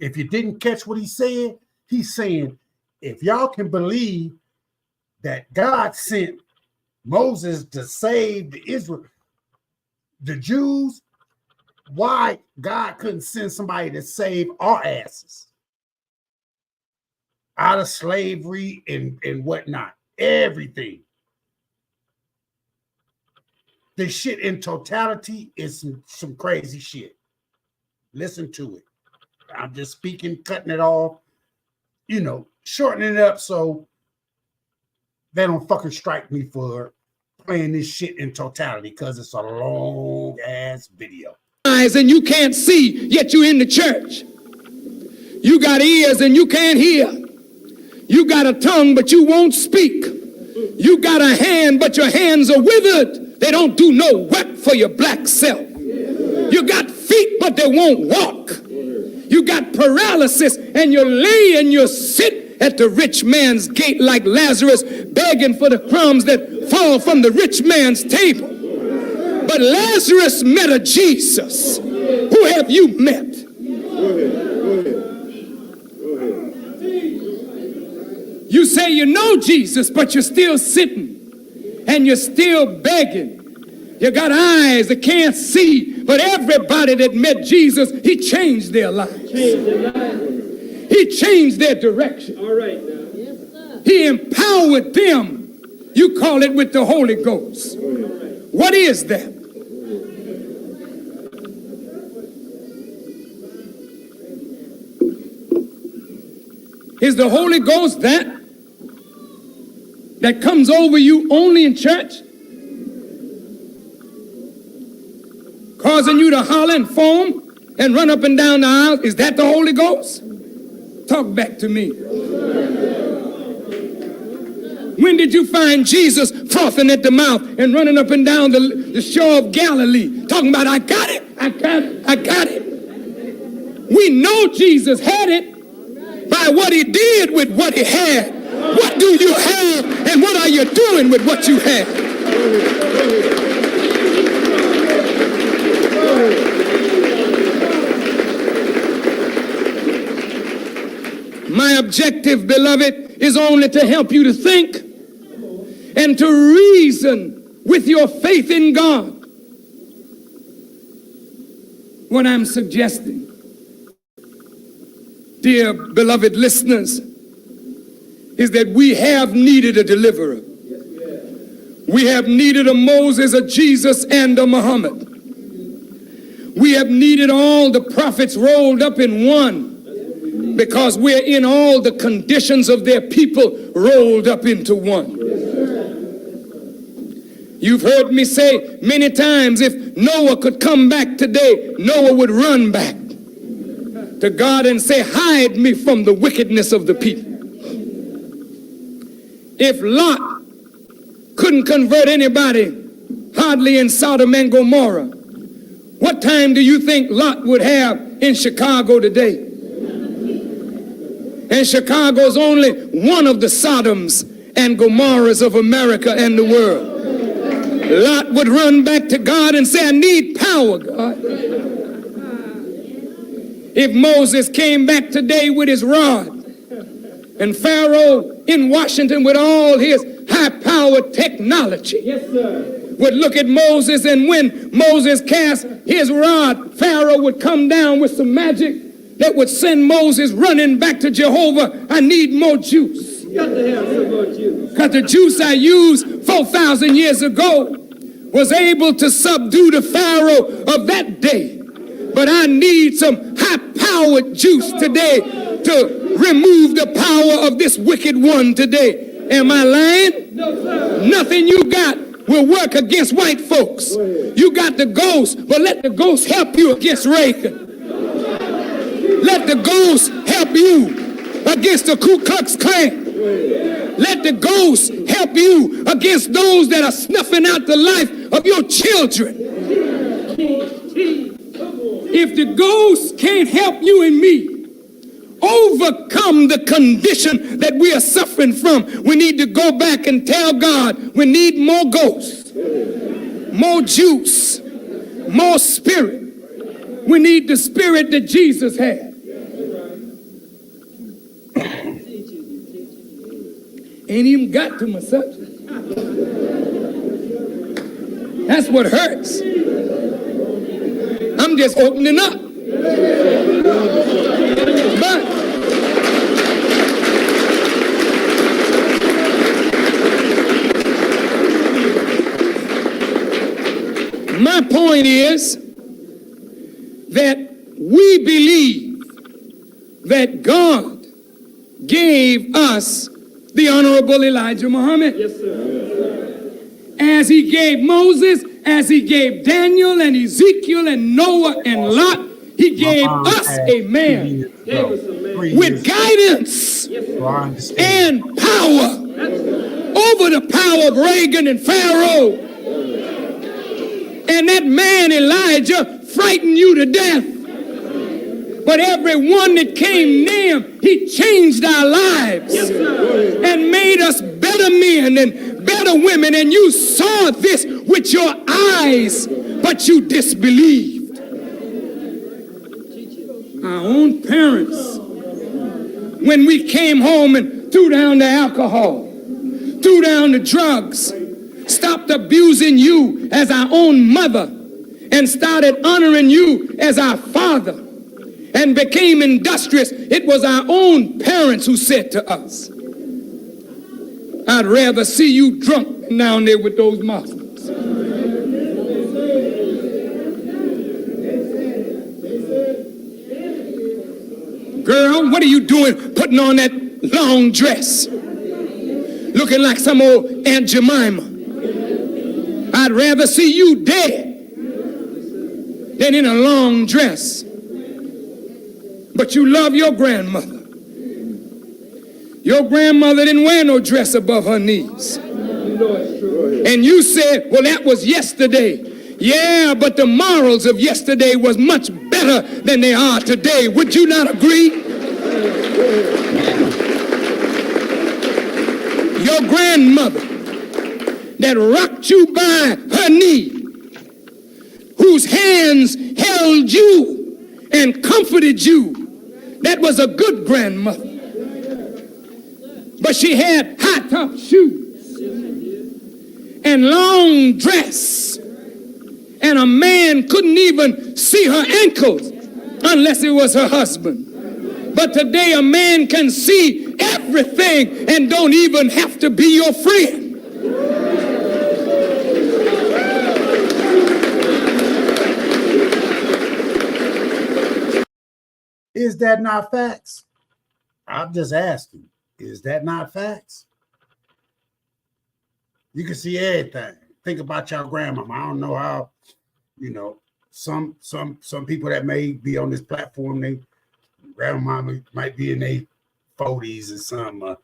If you didn't catch what he said, he's saying, if y'all can believe that God sent Moses to save the Israel, the Jews, why God couldn't send somebody to save our asses out of slavery and whatnot, everything. The shit in totality is some crazy shit. Listen to it. I'm just speaking, cutting it off, shortening it up so they don't fucking strike me for playing this shit in totality, because it's a long ass video. Eyes and you can't see, yet you're in the church. You got ears and you can't hear. You got a tongue, but you won't speak. You got a hand, but your hands are withered. They don't do no work for your black self. You got feet, but they won't walk. You got paralysis, and you lay and you sit at the rich man's gate like Lazarus, begging for the crumbs that fall from the rich man's table. But Lazarus met a Jesus. Who have you met? You say you know Jesus, but you're still sitting and you're still begging. You got eyes that can't see, but everybody that met Jesus, he changed their lives. He changed their direction. All right. Now. He empowered them. You call it with the Holy Ghost. What is that? Is the Holy Ghost that comes over you only in church? Causing you to holler and foam and run up and down the aisle? Is that the Holy Ghost? Talk back to me. When did you find Jesus frothing at the mouth and running up and down the shore of Galilee talking about, I got it, I got it, I got it? We know Jesus had it by what he did with what he had. What do you have and what are you doing with what you have? My objective, beloved, is only to help you to think and to reason with your faith in God. What I'm suggesting, dear beloved listeners, is that we have needed a deliverer. We have needed a Moses, a Jesus, and a Muhammad. We have needed all the prophets rolled up in one, because we're in all the conditions of their people rolled up into one. You've heard me say many times, if Noah could come back today, Noah would run back to God and say, hide me from the wickedness of the people. If Lot couldn't convert anybody, hardly in Sodom and Gomorrah, what time do you think Lot would have in Chicago today? And Chicago's only one of the Sodoms and Gomorrahs of America and the world. Lot would run back to God and say, I need power, God. If Moses came back today with his rod, and Pharaoh in Washington with all his high-powered technology would look at Moses, and when Moses cast his rod, Pharaoh would come down with some magic that would send Moses running back to Jehovah. I need more juice. You got to have some more juice. Because the juice I used 4,000 years ago was able to subdue the Pharaoh of that day. But I need some high-powered juice today to remove the power of this wicked one today. Am I lying? No, sir. Nothing you got will work against white folks. You got the ghost, but let the ghost help you against Reagan. Let the ghost help you against the Ku Klux Klan. Let the ghost help you against those that are snuffing out the life of your children. If the ghost can't help you and me overcome the condition that we are suffering from, we need to go back and tell God we need more ghosts, more juice, more spirit. We need the spirit that Jesus had. Ain't even got to my subject. That's what hurts. I'm just opening up. But my point is that we believe that God gave us the Honorable Elijah Muhammad. Yes, sir. As he gave Moses, as he gave Daniel and Ezekiel and Noah and Lot, he gave us a man with guidance and power over the power of Reagan and Pharaoh. And that man, Elijah, frightened you to death. But everyone that came near him, he changed our lives and made us better men and better women. And you saw this with your eyes, but you disbelieved. Our own parents, when we came home and threw down the alcohol, threw down the drugs, stopped abusing you as our own mother, and started honoring you as our father, and became industrious, it was our own parents who said to us, I'd rather see you drunk than down there with those Muslims. Girl, what are you doing putting on that long dress, looking like some old Aunt Jemima. I'd rather see you dead than in a long dress. But you love your grandmother. Your grandmother didn't wear no dress above her knees. And you said, well, that was yesterday. Yeah, but the morals of yesterday was much better than they are today. Would you not agree? Your grandmother that rocked you by her knee, whose hands held you and comforted you, that was a good grandmother. But she had high-top shoes and long dress, and a man couldn't even see her ankles unless it was her husband. But today a man can see everything and don't even have to be your friend. Is that not facts? I'm just asking. Is that not facts? You can see everything. Think about your grandmama. I don't know how, some people that may be on this platform, they grandmama might be in their 40s or some,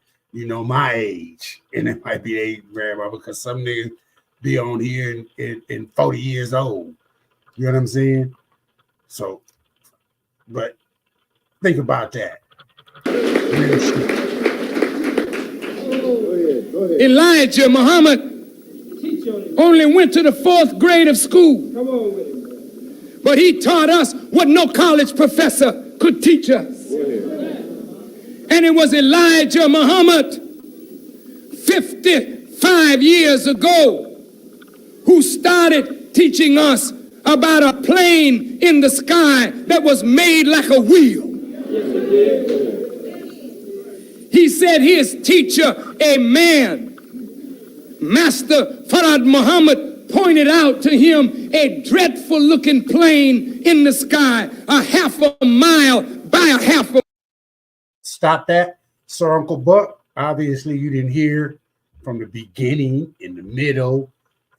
my age, and it might be their grandma, because some niggas be on here in 40 years old. You know what I'm saying? So, but think about that. Real shit. Elijah Muhammad only went to the 4th grade of school, but he taught us what no college professor could teach us. And it was Elijah Muhammad 55 years ago who started teaching us about a plane in the sky that was made like a wheel. He said his teacher, a man, Master Farad Muhammad, pointed out to him a dreadful looking plane in the sky, a half a mile by a half a. Stop that, Sir Uncle Buck. Obviously, you didn't hear from the beginning, in the middle,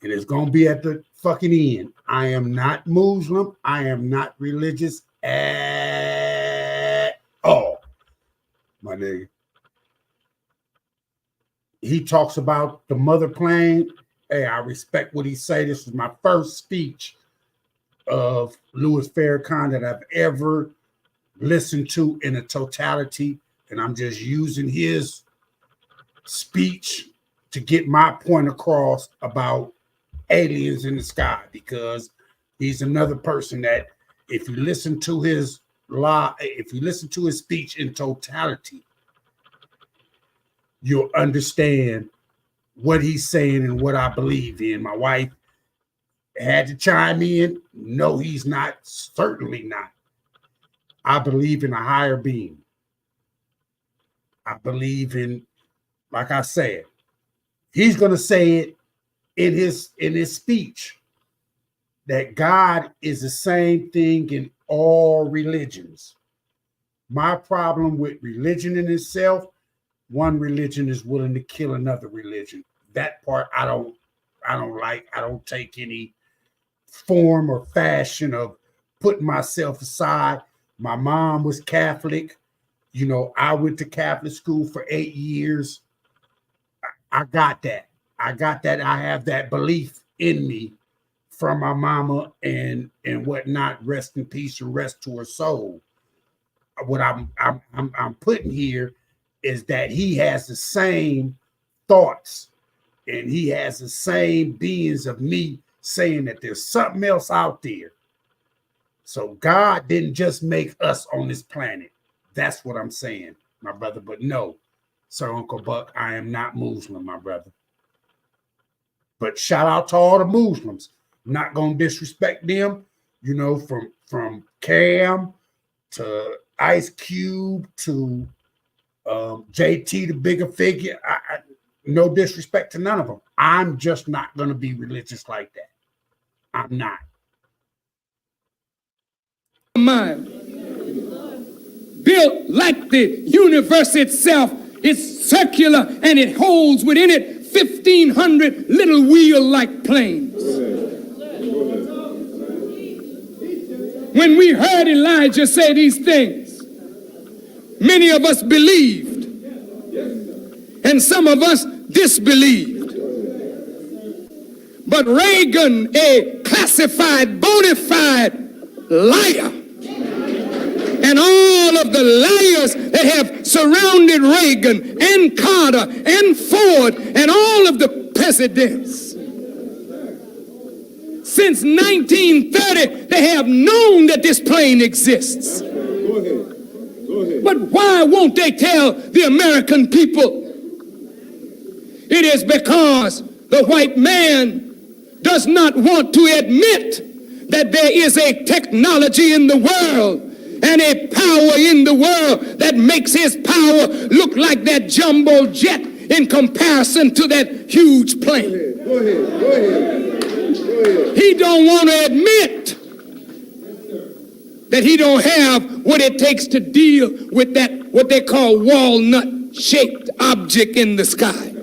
and it's going to be at the fucking end. I am not Muslim. I am not religious at all, my nigga. He talks about the mother plane. Hey, I respect what he say. This is my first speech of Louis Farrakhan that I've ever listened to in a totality, and I'm just using his speech to get my point across about aliens in the sky, because he's another person that, if you listen to his speech in totality, you'll understand what he's saying and what I believe in. My wife had to chime in. No, he's not. Certainly not. I believe in a higher being. I believe in, like I said, he's going to say it in his speech, that God is the same thing in all religions. My problem with religion in itself, one religion is willing to kill another religion. That part I don't like. I don't take any form or fashion of putting myself aside. My mom was Catholic. I went to Catholic school for 8 years. I got that. I have that belief in me from my mama and whatnot. Rest in peace and rest to her soul. What I'm putting here is that he has the same thoughts and he has the same beings of me saying that there's something else out there. So God didn't just make us on this planet. That's what I'm saying, my brother. But no, Sir Uncle Buck, I am not Muslim, my brother. But shout out to all the Muslims. I'm not going to disrespect them, from Cam to Ice Cube to JT, the bigger figure. No disrespect to none of them. I'm just not going to be religious like that. I'm not. Mind built like the universe itself It's circular and it holds within it 1,500 little wheel-like planes. When we heard Elijah say these things, many of us believed, and some of us disbelieved. But Reagan, a classified, bona fide liar, and all of the liars that have surrounded Reagan and Carter and Ford and all of the presidents since 1930, they have known that this plane exists. Go ahead. But why won't they tell the American people? It is because the white man does not want to admit that there is a technology in the world and a power in the world that makes his power look like that jumbo jet in comparison to that huge plane. Go ahead. He don't want to admit that he don't have what it takes to deal with that, what they call walnut-shaped object in the sky.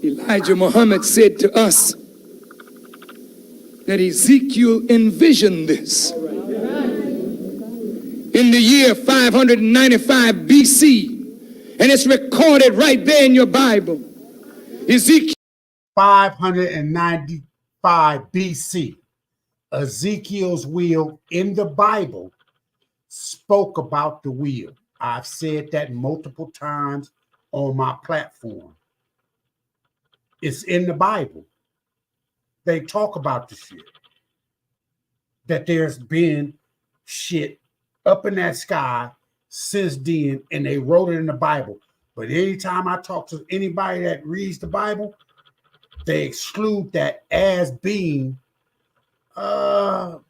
Elijah Muhammad said to us that Ezekiel envisioned this. In the year 595 BC, and it's recorded right there in your Bible. Ezekiel 595 BC. Ezekiel's wheel in the Bible spoke about the wheel. I've said that multiple times on my platform. It's in the Bible. They talk about the shit. That there's been shit up in that sky since then, and they wrote it in the Bible. But anytime I talk to anybody that reads the Bible, they exclude that as being,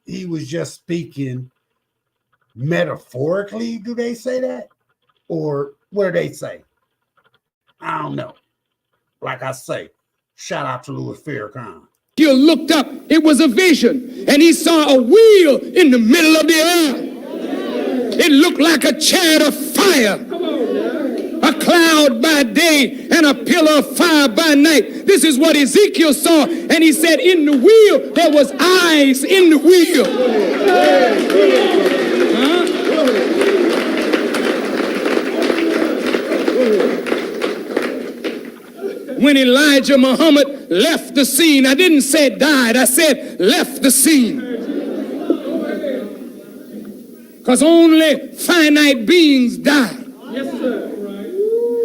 he was just speaking metaphorically. Do they say that? Or what do they say? I don't know. Like I say, shout out to Louis Farrakhan. He looked up, it was a vision, and he saw a wheel in the middle of the earth. It looked like a chariot of fire, a cloud by day and a pillar of fire by night. This is what Ezekiel saw, and he said in the wheel, there was eyes in the wheel. When Elijah Muhammad left the scene, I didn't say died, I said left the scene. Because only finite beings die. Yes, sir.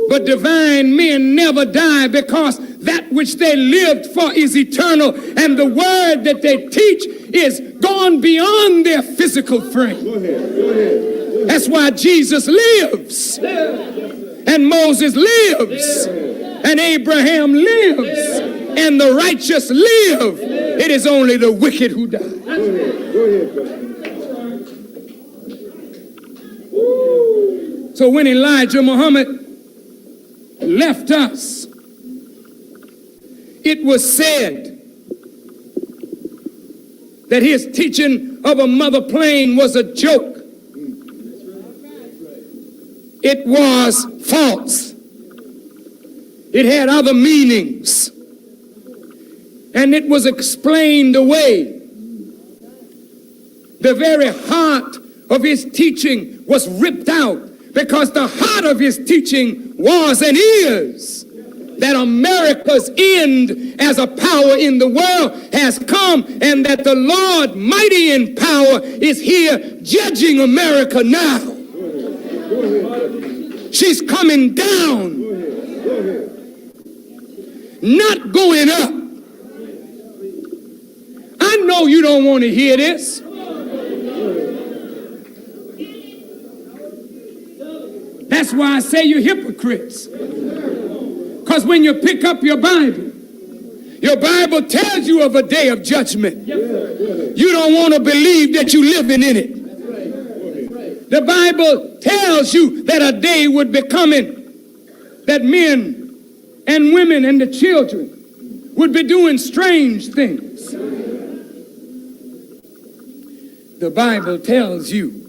But divine men never die, because that which they lived for is eternal, and the word that they teach is gone beyond their physical frame. Go ahead. That's why Jesus lives, and Moses lives, and Abraham lives, and the righteous live. It is only the wicked who die. Go ahead. So when Elijah Muhammad left us, it was said that his teaching of a mother plane was a joke. It was false. It had other meanings. And it was explained away. The very heart of his teaching was ripped out, because the heart of his teaching was and is that America's end as a power in the world has come, and that the Lord, mighty in power, is here judging America now. She's coming down, not going up. I know you don't want to hear this. That's why I say you're hypocrites. Because when you pick up your Bible tells you of a day of judgment. You don't want to believe that you're living in it. The Bible tells you that a day would be coming that men and women and the children would be doing strange things. The Bible tells you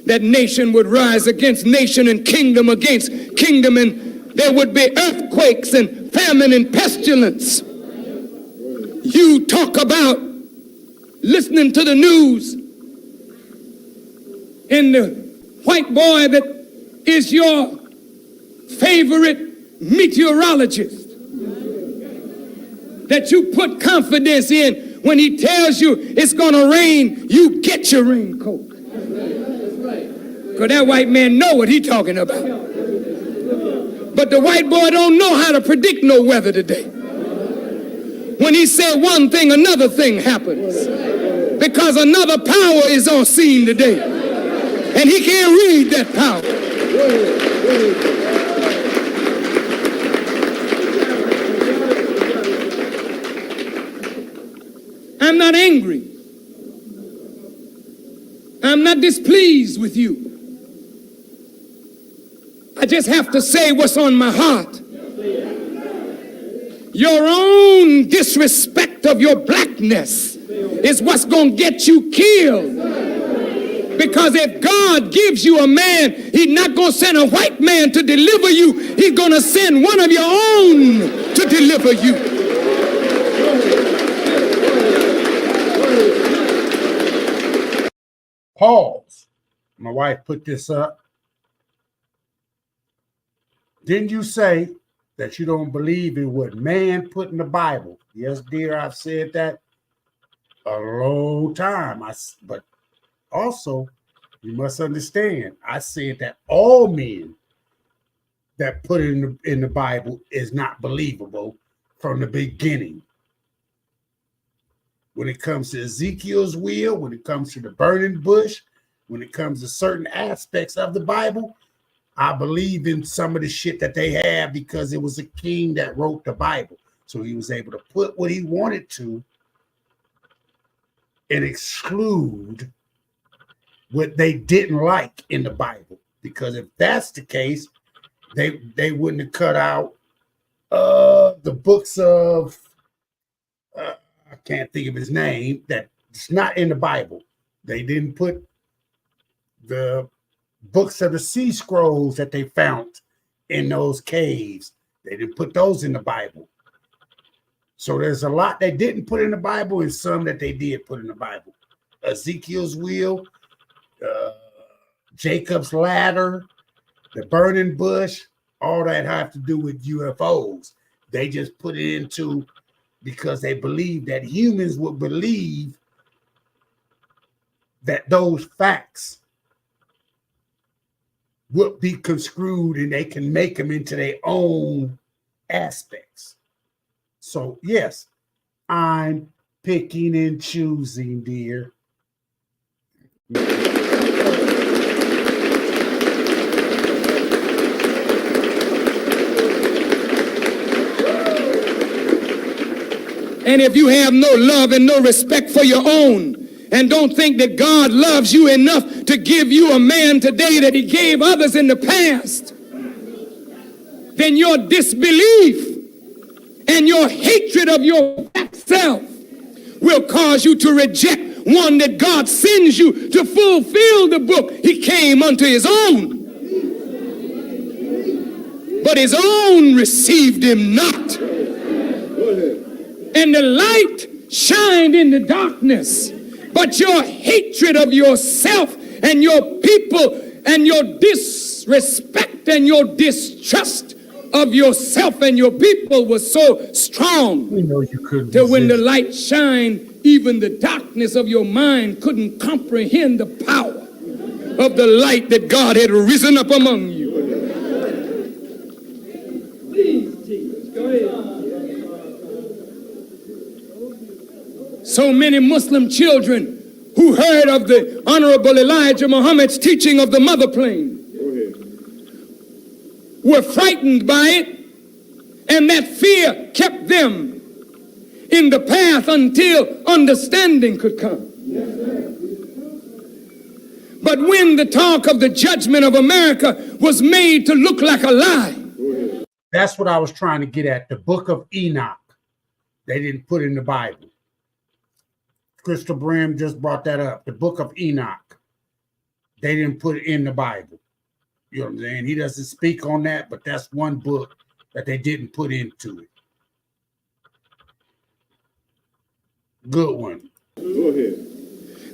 that nation would rise against nation and kingdom against kingdom, and there would be earthquakes and famine and pestilence. You talk about listening to the news, and the white boy that is your favorite meteorologist that you put confidence in, when he tells you it's going to rain, you get your raincoat. Because that white man know what he's talking about. But the white boy don't know how to predict no weather today. When he said one thing, another thing happens. Because another power is on scene today. And he can't read that power. I'm not angry. I'm not displeased with you. I just have to say what's on my heart. Your own disrespect of your blackness is what's going to get you killed. Because if God gives you a man, he's not going to send a white man to deliver you. He's going to send one of your own to deliver you. Pause. My wife put this up. Didn't you say that you don't believe in what man put in the Bible? Yes, dear, I've said that a long time. But also, you must understand, I said that all men that put in the Bible is not believable from the beginning. When it comes to Ezekiel's wheel, when it comes to the burning bush, when it comes to certain aspects of the Bible, I believe in some of the shit that they have because it was a king that wrote the Bible. So he was able to put what he wanted to and exclude what they didn't like in the Bible. Because if that's the case, they wouldn't have cut out the books of I can't think of his name, that's not in the Bible. They didn't put the books of the sea scrolls that they found in those caves. They didn't put those in the Bible. So there's a lot they didn't put in the Bible and some that they did put in the Bible. Ezekiel's wheel, Jacob's ladder, the burning bush, all that have to do with UFOs. They just put it into because they believe that humans would believe that those facts would be construed and they can make them into their own aspects. So, yes, I'm picking and choosing, dear. And if you have no love and no respect for your own, and don't think that God loves you enough to give you a man today that he gave others in the past, then your disbelief and your hatred of your self will cause you to reject one that God sends you to fulfill the book. He came unto his own, but his own received him not. And the light shined in the darkness, but your hatred of yourself and your people and your disrespect and your distrust of yourself and your people was so strong that when the light shined, even the darkness of your mind couldn't comprehend the power of the light that God had risen up among you. Please, Jesus, go ahead. So many Muslim children who heard of the Honorable Elijah Muhammad's teaching of the mother plane were frightened by it, and that fear kept them in the path until understanding could come. But when the talk of the judgment of America was made to look like a lie. That's what I was trying to get at. The book of Enoch, they didn't put in the Bible. Crystal Brim just brought that up. The book of Enoch. They didn't put it in the Bible. You know what I'm saying? He doesn't speak on that, but that's one book that they didn't put into it. Good one. Go ahead.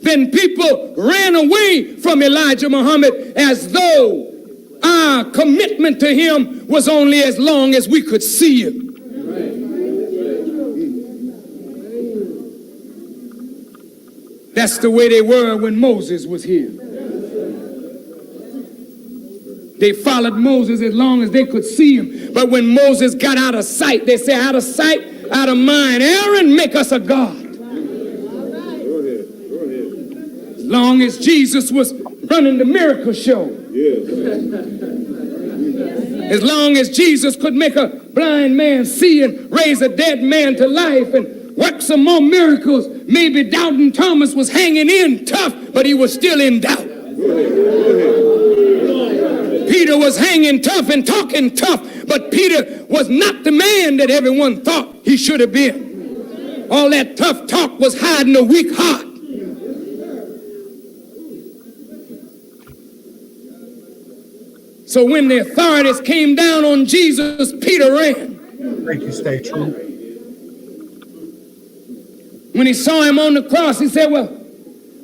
Then people ran away from Elijah Muhammad as though our commitment to him was only as long as we could see him. That's the way they were when Moses was here. They followed Moses as long as they could see him. But when Moses got out of sight, they said, out of sight, out of mind. Aaron, make us a God. As long as Jesus was running the miracle show. As long as Jesus could make a blind man see and raise a dead man to life and work some more miracles, maybe Doubting Thomas was hanging in tough, but he was still in doubt. Peter was hanging tough and talking tough, but Peter was not the man that everyone thought he should have been. All that tough talk was hiding a weak heart. So when the authorities came down on Jesus, Peter ran. Thank you, stay true. When he saw him on the cross, he said, well,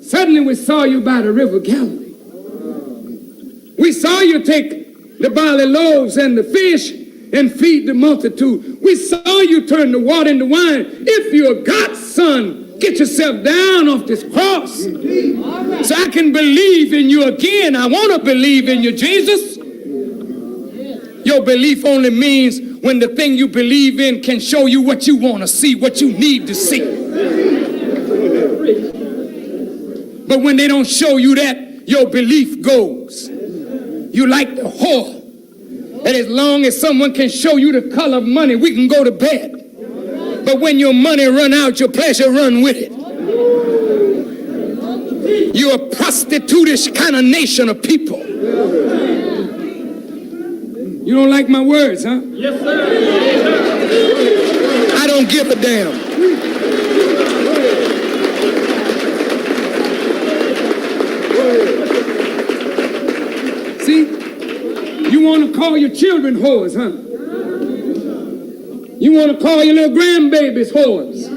suddenly we saw you by the river Galilee. We saw you take the barley loaves and the fish and feed the multitude. We saw you turn the water into wine. If you're God's son, get yourself down off this cross so I can believe in you again. I want to believe in you, Jesus. Your belief only means when the thing you believe in can show you what you want to see, what you need to see. But when they don't show you that, your belief goes. You like the whore. And as long as someone can show you the color of money, we can go to bed. But when your money run out, your pleasure run with it. You're a prostitutish kind of nation of people. You don't like my words, huh? Yes, sir. I don't give a damn. See, you want to call your children whores, huh? You want to call your little grandbabies whores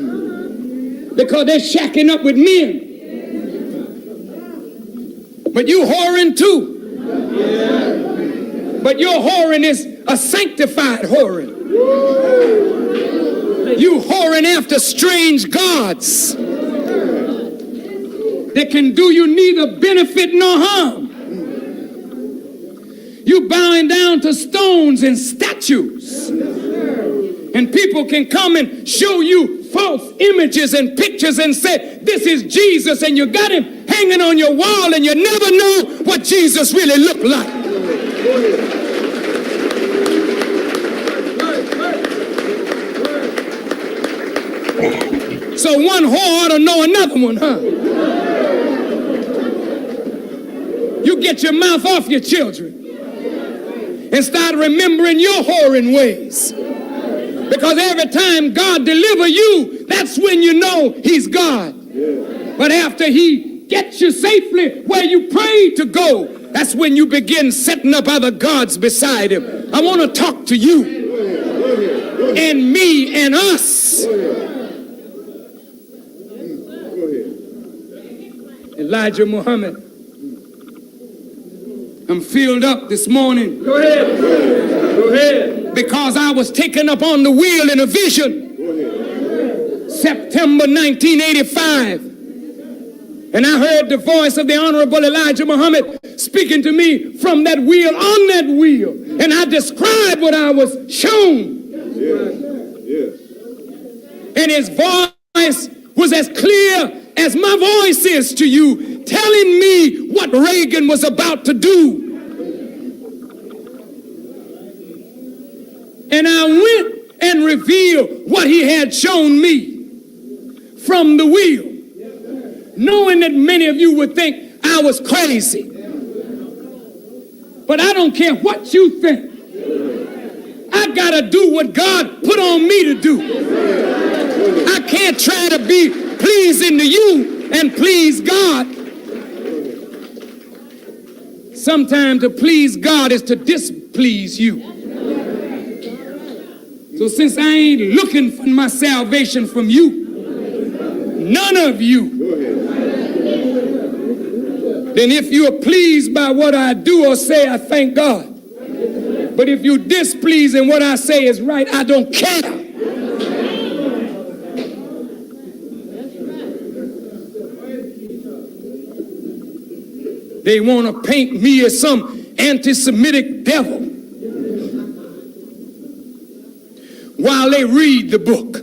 because they're shacking up with men. But you whoring too. But your whoring is a sanctified whoring. You whoring after strange gods that can do you neither benefit nor harm. You bowing down to stones and statues. And people can come and show you false images and pictures and say, this is Jesus, and you got him hanging on your wall and you never know what Jesus really looked like. So one whore ought to know another one, huh? You get your mouth off your children and start remembering your whoring ways. Because every time God deliver you, that's when you know he's God. But after he gets you safely where you prayed to go, that's when you begin setting up other gods beside him. I want to talk to you and me and us. Elijah Muhammad, I'm filled up this morning. Go ahead. Go ahead. Because I was taken up on the wheel in a vision. September 1985. And I heard the voice of the Honorable Elijah Muhammad speaking to me from that wheel, on that wheel. And I described what I was shown. And his voice was as clear as my voice is to you, telling me what Reagan was about to do. And I went and revealed what he had shown me from the wheel, knowing that many of you would think I was crazy. But I don't care what you think. I gotta do what God put on me to do. I can't try to be pleasing to you and please God. Sometimes to please God is to displease you. So since I ain't looking for my salvation from you, none of you, then if you are pleased by what I do or say, I thank God. But if you displeased and what I say is right, I don't care. They want to paint me as some anti-Semitic devil while they read the book.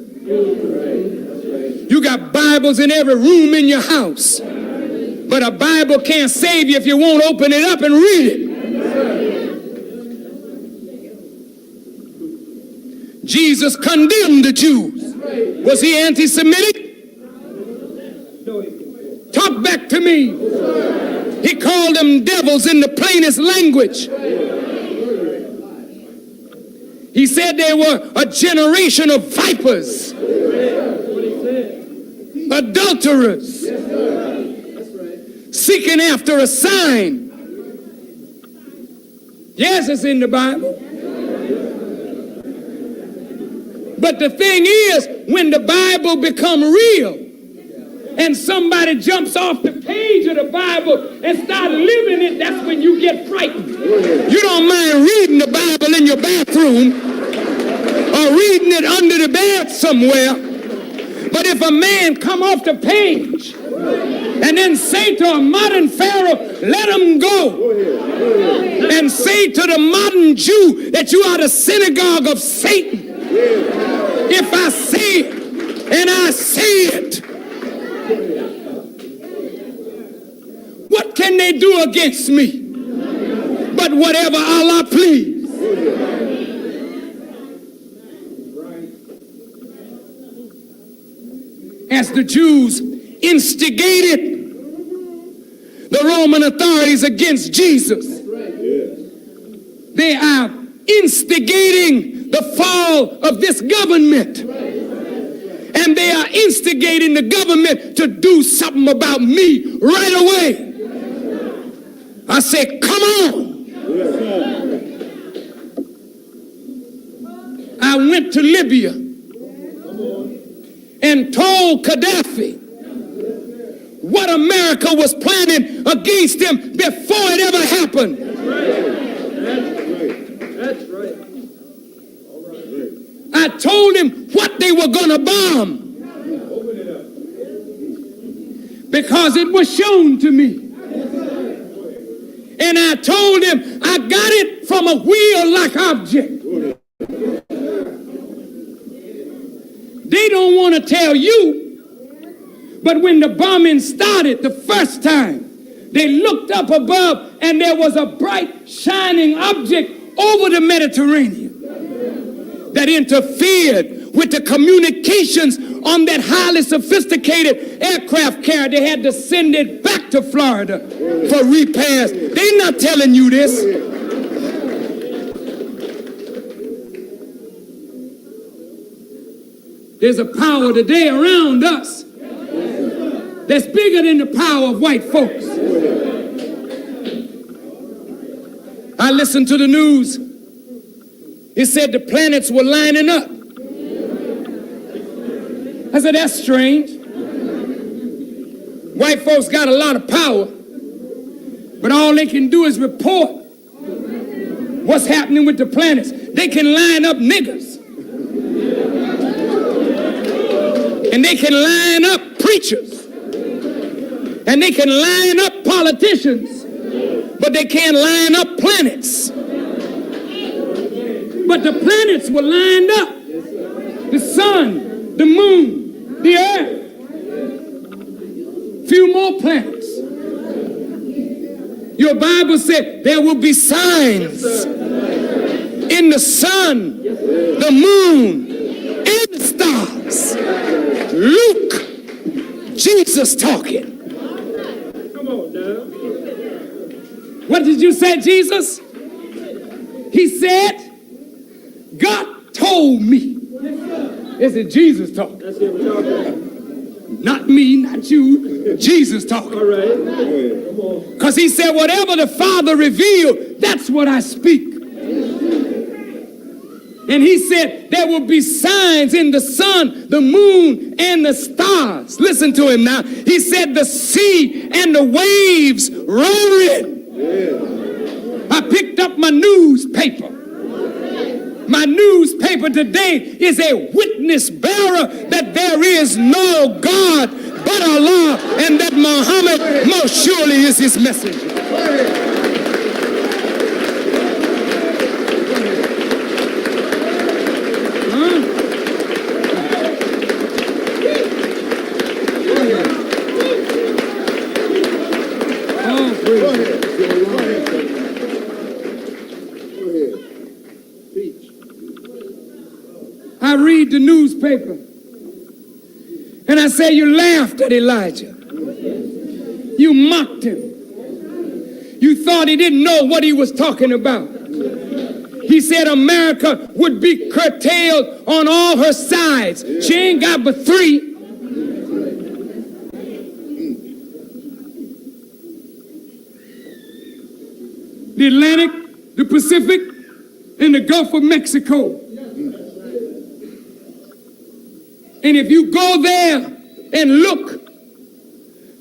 You got Bibles in every room in your house, but a Bible can't save you if you won't open it up and read it. Jesus condemned the Jews. Was he anti-Semitic? Talk back to me. He called them devils in the plainest language. He said they were a generation of vipers, adulterers, seeking after a sign. Yes, it's in the Bible. But the thing is, when the Bible becomes real, and somebody jumps off the page of the Bible and start living it, that's when you get frightened. You don't mind reading the Bible in your bathroom or reading it under the bed somewhere. But if a man come off the page and then say to a modern Pharaoh, let him go, and say to the modern Jew that you are the synagogue of Satan, if I say it and I say it, what can they do against me? But whatever Allah please. As the Jews instigated the Roman authorities against Jesus, they are instigating the fall of this government. And they are instigating the government to do something about me right away. I say, come on. I went to Libya and told Gaddafi what America was planning against him before it ever happened. That's right. I told him what they were going to bomb because it was shown to me. And I told him I got it from a wheel-like object. They don't want to tell you, but when the bombing started the first time, they looked up above and there was a bright, shining object over the Mediterranean that interfered with the communications on that highly sophisticated aircraft carrier. They had to send it back to Florida for repairs. They're not telling you this. There's a power today around us that's bigger than the power of white folks. I listened to the news. It said the planets were lining up. I said, that's strange. White folks got a lot of power, but all they can do is report what's happening with the planets. They can line up niggers. And they can line up preachers. And they can line up politicians. But they can't line up planets. But the planets were lined up. The sun, the moon, the earth. Few more planets. Your Bible said there will be signs in the sun, the moon, and the stars. Luke, Jesus talking. Come on now. What did you say, Jesus? He said, God told me. This is Jesus talking. That's it, we're talking. Not me, not you. Jesus talking. All right. Come on. Because he said, whatever the Father revealed, that's what I speak. And he said, there will be signs in the sun, the moon, and the stars. Listen to him now. He said, the sea and the waves roaring. I picked up my newspaper. My newspaper today is a witness bearer that there is no God but Allah, and that Muhammad most surely is his messenger. I read the newspaper and I say, you laughed at Elijah. You mocked him. You thought he didn't know what he was talking about. He said America would be curtailed on all her sides. She ain't got but 3. The Atlantic, the Pacific, and the Gulf of Mexico. And if you go there and look,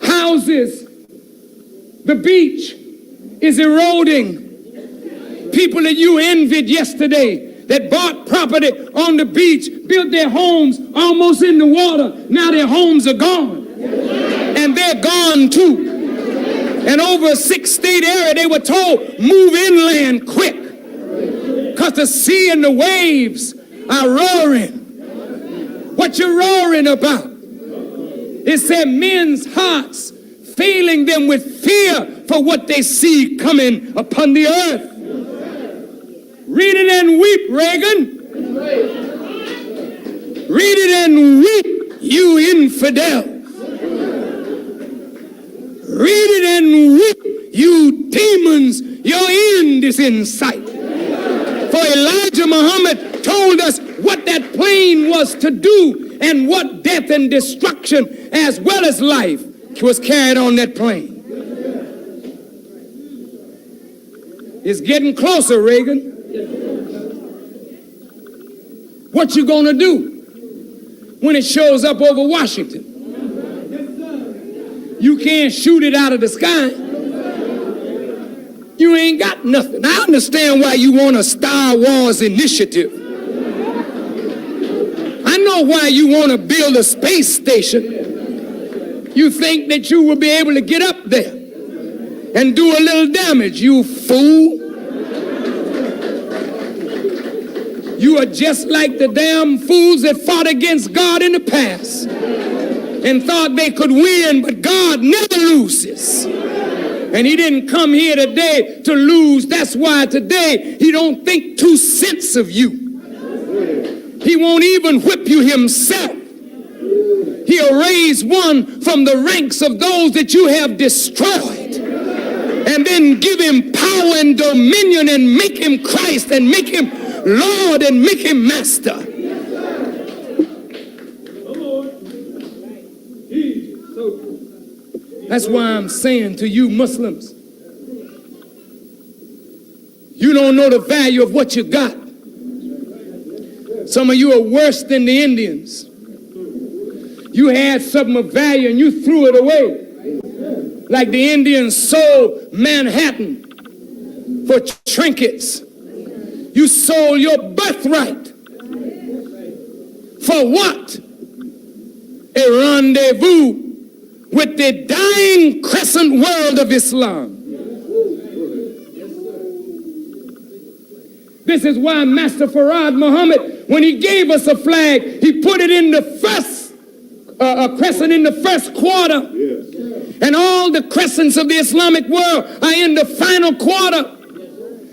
houses, the beach is eroding. People that you envied yesterday that bought property on the beach, built their homes almost in the water. Now their homes are gone. And they're gone too. And over a 6-state area, they were told, move inland quick. Because the sea and the waves are roaring. What you roaring about? It said men's hearts failing them with fear for what they see coming upon the earth. Read it and weep, Reagan. Read it and weep, you infidel. Read it and weep, you demons. Your end is in sight. For Elijah Muhammad told us what that plane was to do and what death and destruction as well as life was carried on that plane. It's getting closer, Reagan. What you gonna do when it shows up over Washington? You can't shoot it out of the sky. You ain't got nothing. I understand why you want a Star Wars initiative. I know why you want to build a space station. You think that you will be able to get up there and do a little damage, you fool. You are just like the damn fools that fought against God in the past and thought they could win, but God never loses. And he didn't come here today to lose. That's why today he don't think 2 cents of you. He won't even whip you himself. He'll raise one from the ranks of those that you have destroyed and then give him power and dominion and make him Christ and make him Lord and make him master. That's why I'm saying to you Muslims, you don't know the value of what you got. Some of you are worse than the Indians. You had something of value and you threw it away. Like the Indians sold Manhattan for trinkets. You sold your birthright. For what? A rendezvous with the dying crescent world of Islam. This is why Master Farad Muhammad, when he gave us a flag, he put it in the first, a crescent in the first quarter. And all the crescents of the Islamic world are in the final quarter.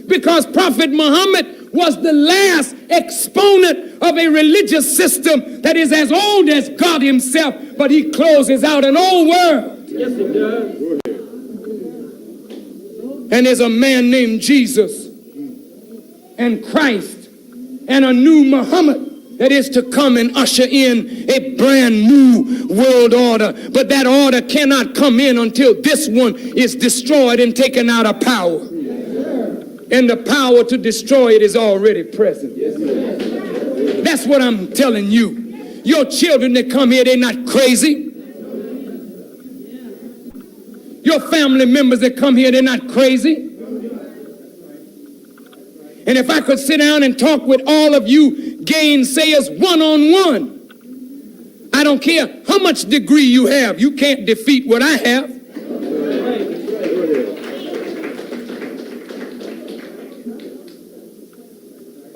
Because Prophet Muhammad was the last exponent of a religious system that is as old as God himself, but he closes out an old world. Yes, it does. And there's a man named Jesus and Christ and a new Muhammad that is to come and usher in a brand new world order. But that order cannot come in until this one is destroyed and taken out of power. And the power to destroy it is already present. That's what I'm telling you. Your children that come here, they're not crazy. Your family members that come here, they're not crazy. And if I could sit down and talk with all of you gainsayers one-on-one, I don't care how much degree you have, you can't defeat what I have.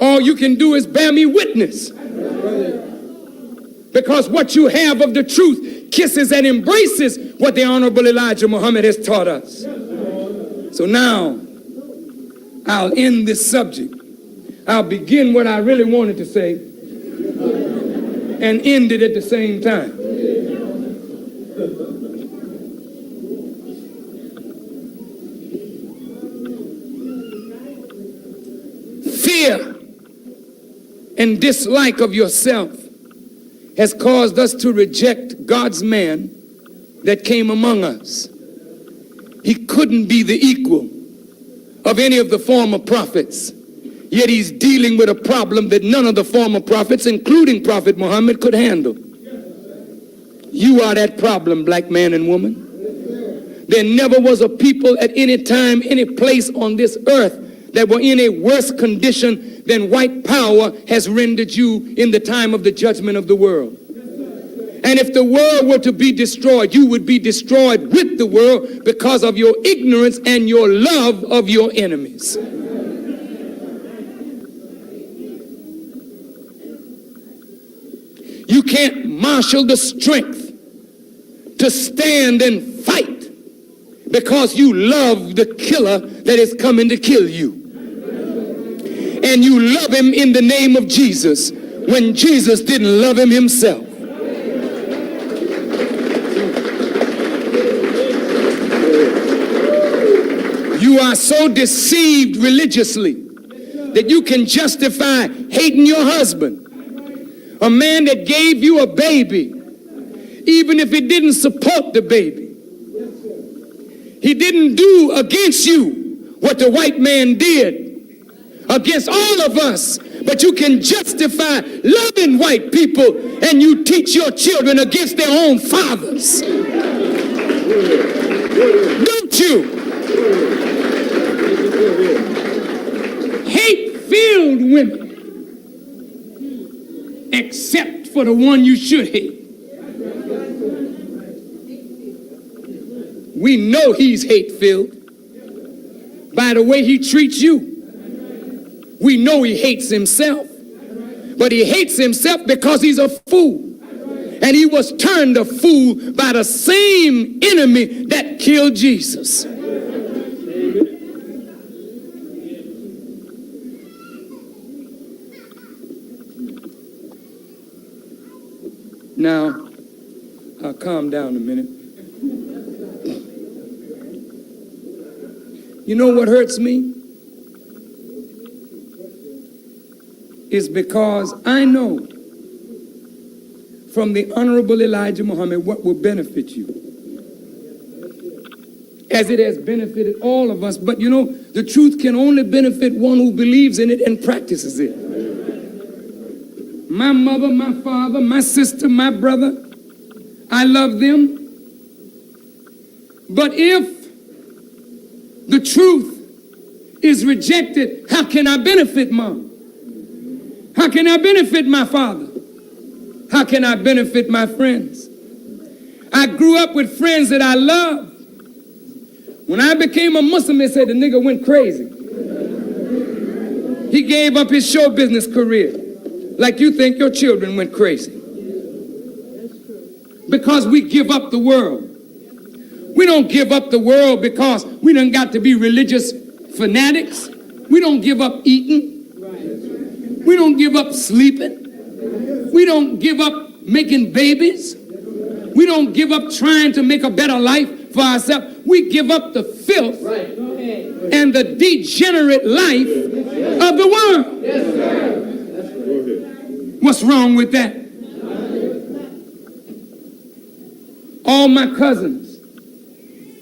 All you can do is bear me witness. Because what you have of the truth kisses and embraces what the Honorable Elijah Muhammad has taught us. So now, I'll end this subject. I'll begin what I really wanted to say and end it at the same time. Fear and dislike of yourself has caused us to reject God's man that came among us. He couldn't be the equal of any of the former prophets, yet he's dealing with a problem that none of the former prophets, including Prophet Muhammad, could handle. You are that problem, black man and woman. There never was a people at any time, any place on this earth that were in a worse condition than white power has rendered you in the time of the judgment of the world. And if the world were to be destroyed, you would be destroyed with the world because of your ignorance and your love of your enemies. You can't marshal the strength to stand and fight because you love the killer that is coming to kill you. And you love him in the name of Jesus when Jesus didn't love him himself. You are so deceived religiously that you can justify hating your husband. A man that gave you a baby, even if he didn't support the baby. He didn't do against you what the white man did against all of us, but you can justify loving white people and you teach your children against their own fathers. Don't you? Hate-filled women, except for the one you should hate. We know he's hate-filled by the way he treats you. We know he hates himself, but he hates himself because he's a fool. And he was turned a fool by the same enemy that killed Jesus. Now, I'll calm down a minute. You know what hurts me? Is because I know from the Honorable Elijah Muhammad what will benefit you. As it has benefited all of us. But you know, the truth can only benefit one who believes in it and practices it. My mother, my father, my sister, my brother, I love them. But if the truth is rejected, how can I benefit mom? How can I benefit my father? How can I benefit my friends? I grew up with friends that I love. When I became a Muslim, they said the nigga went crazy. He gave up his show business career. Like you think your children went crazy. Because we give up the world. We don't give up the world because we done got to be religious fanatics. We don't give up eating. We don't give up sleeping. We don't give up making babies. We don't give up trying to make a better life for ourselves. We give up the filth and the degenerate life of the world. Well, What's wrong with that? All my cousins,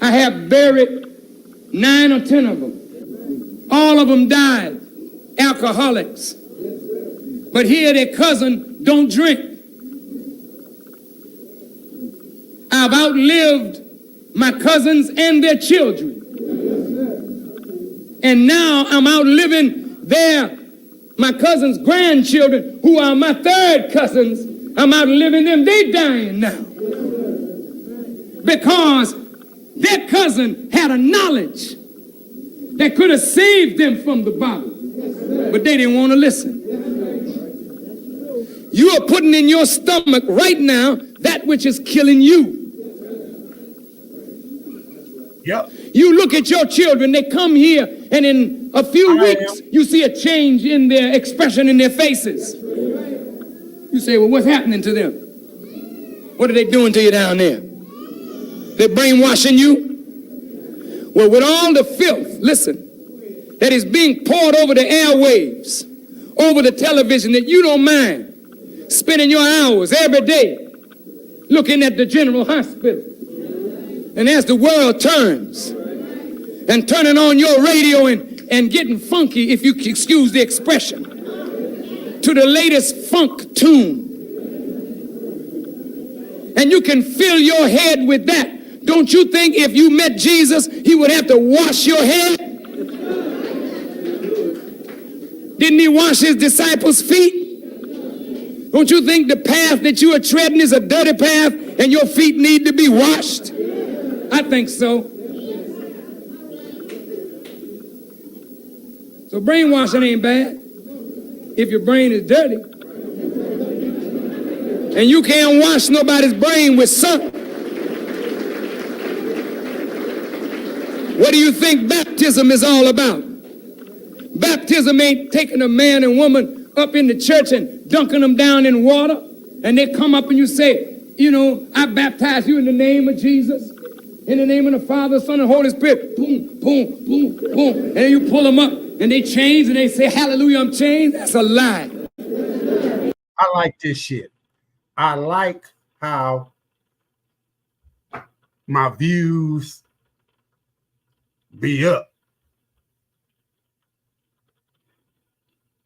I have buried 9 or 10 of them. All of them died, alcoholics. But here their cousin don't drink. I've outlived my cousins and their children. And now I'm outliving my cousins' grandchildren, who are my third cousins. I'm outliving them. They dying now. Because their cousin had a knowledge that could have saved them from the bottle. But they didn't want to listen. You are putting in your stomach right now that which is killing you. Yep. You look at your children, they come here, and in a few weeks, you see a change in their expression in their faces. You say, well, what's happening to them? What are they doing to you down there? They're brainwashing you? Well, with all the filth, listen, that is being poured over the airwaves, over the television, that you don't mind spending your hours every day looking at the General Hospital. And as the world turns and turning on your radio and getting funky, if you excuse the expression, to the latest funk tune, and you can fill your head with that, don't you think if you met Jesus, he would have to wash your head? Didn't he wash his disciples' feet? Don't you think the path that you are treading is a dirty path and your feet need to be washed? I think so. So brainwashing ain't bad if your brain is dirty. And you can't wash nobody's brain with soap. What do you think baptism is all about? Baptism ain't taking a man and woman up in the church and dunking them down in water, and they come up and you say, you know, I baptize you in the name of Jesus, in the name of the Father, Son, and Holy Spirit. Boom, boom, boom, boom. And then you pull them up, and they change, and they say, hallelujah, I'm changed. That's a lie. I like this shit. I like how my views be up.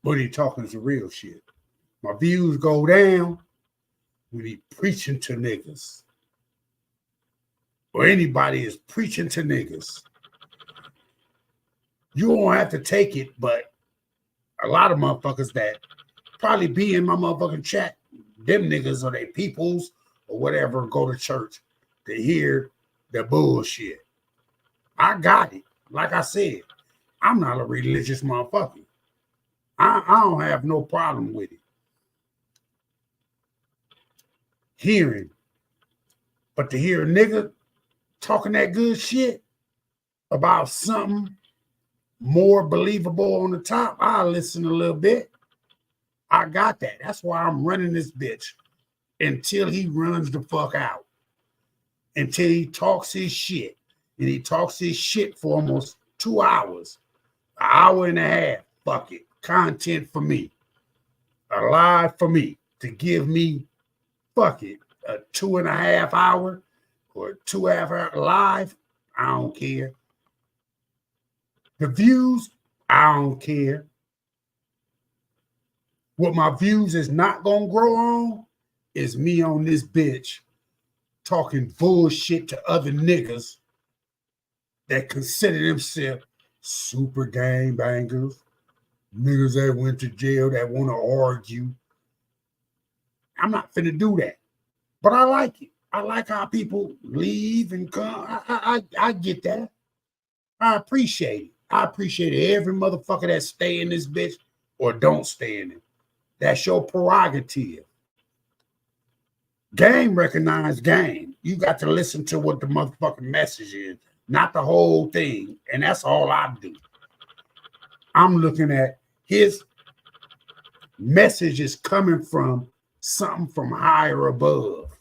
But he talking some real shit. My views go down when he preaching to niggas. Or anybody is preaching to niggas. You won't have to take it, but a lot of motherfuckers that probably be in my motherfucking chat, them niggas or they peoples or whatever, go to church to hear the bullshit. I got it. Like I said, I'm not a religious motherfucker. I don't have no problem with it. Hearing. But to hear a nigga talking that good shit about something more believable on the top, I'll listen a little bit. I got that. That's why I'm running this bitch until he runs the fuck out. Until he talks his shit. And he talks his shit for almost 2 hours. An hour and a half. Fuck it. Content for me. A live for me. To give me, fuck it, a 2.5 hour or 2.5 hour live. I don't care. The views, I don't care. What my views is not gonna grow on is me on this bitch talking bullshit to other niggas that consider themselves super gangbangers, niggas that went to jail that want to argue. I'm not finna do that, but I like it. I like how people leave and come. I get that. I appreciate it. I appreciate every motherfucker that stay in this bitch or don't stay in it. That's your prerogative. Game recognized game. You got to listen to what the motherfucking message is, not the whole thing. And that's all I do. I'm looking at his message is coming from something from higher above.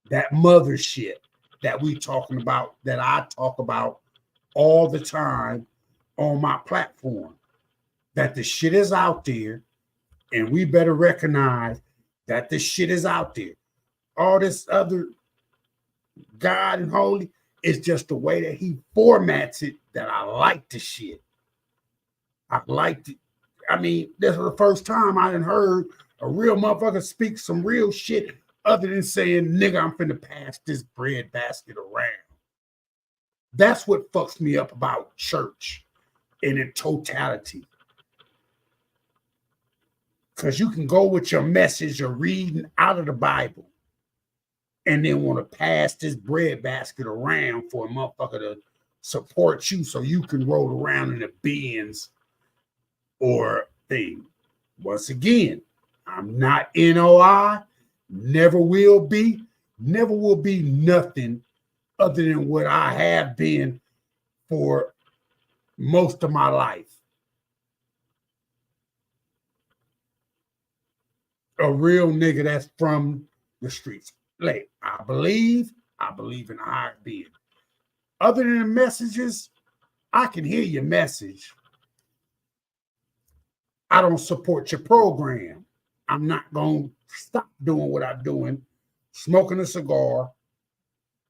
That mother shit that we talking about, that I talk about all the time on my platform. That the shit is out there And we better recognize that this shit is out there. All this other God and holy is just the way that he formats it that I like the shit. I liked it. I mean, this was the first time I done heard a real motherfucker speak some real shit other than saying, nigga, I'm finna pass this bread basket around. That's what fucks me up about church in its totality. Because you can go with your message or reading out of the Bible and then want to pass this bread basket around for a motherfucker to support you so you can roll around in the Benz or thing. Once again, I'm not NOI, never will be nothing other than what I have been for most of my life. A real nigga that's from the streets. Like, I believe in higher being. Other than the messages, I can hear your message. I don't support your program. I'm not going to stop doing what I'm doing, smoking a cigar,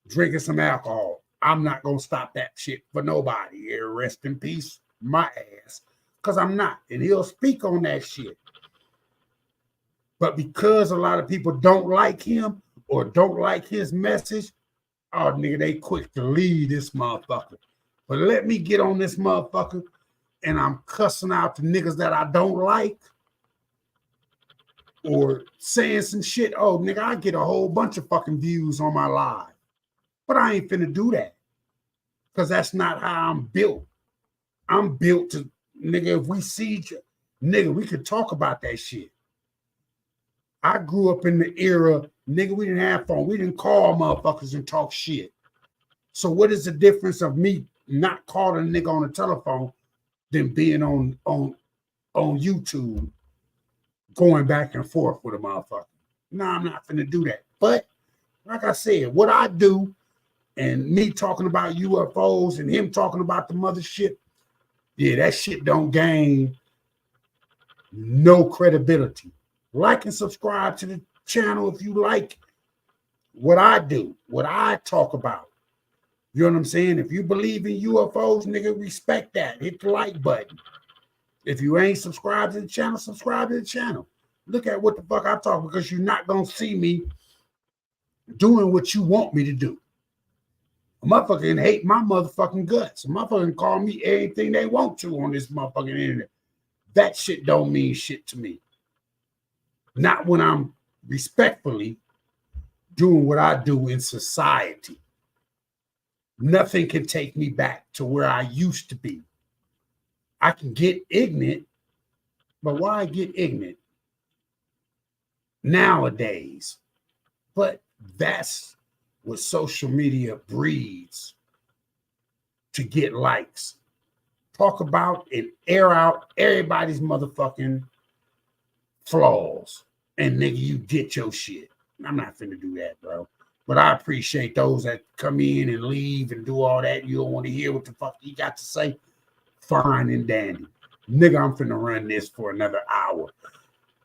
drinking some alcohol. I'm not going to stop that shit for nobody. Rest in peace, my ass, because I'm not. And he'll speak on that shit. But because a lot of people don't like him or don't like his message, oh, nigga, they quick to leave this motherfucker. But let me get on this motherfucker and I'm cussing out the niggas that I don't like or saying some shit. Oh, nigga, I get a whole bunch of fucking views on my live. But I ain't finna do that because that's not how I'm built. I'm built to, nigga, if we see you, nigga, we could talk about that shit. I grew up in the era, nigga, we didn't have phone. We didn't call motherfuckers and talk shit. So what is the difference of me not calling a nigga on the telephone than being on YouTube going back and forth with a motherfucker? No, I'm not finna do that. But like I said, what I do and me talking about UFOs and him talking about the mothership, yeah, that shit don't gain no credibility. Like and subscribe to the channel if you like what I do, what I talk about. You know what I'm saying? If you believe in UFOs, nigga, respect that. Hit the like button. If you ain't subscribed to the channel, subscribe to the channel. Look at what the fuck I talk, because you're not going to see me doing what you want me to do. A motherfucker can hate my motherfucking guts. A motherfucker can call me anything they want to on this motherfucking internet. That shit don't mean shit to me. Not when I'm respectfully doing what I do in society. Nothing can take me back to where I used to be. I can get ignorant, but why get ignorant nowadays? But that's what social media breeds to get likes. Talk about and air out everybody's motherfucking flaws. And nigga, you get your shit. I'm not finna do that, bro. But I appreciate those that come in and leave and do all that. You don't want to hear what the fuck you got to say. Fine and dandy. Nigga, I'm finna run this for another hour.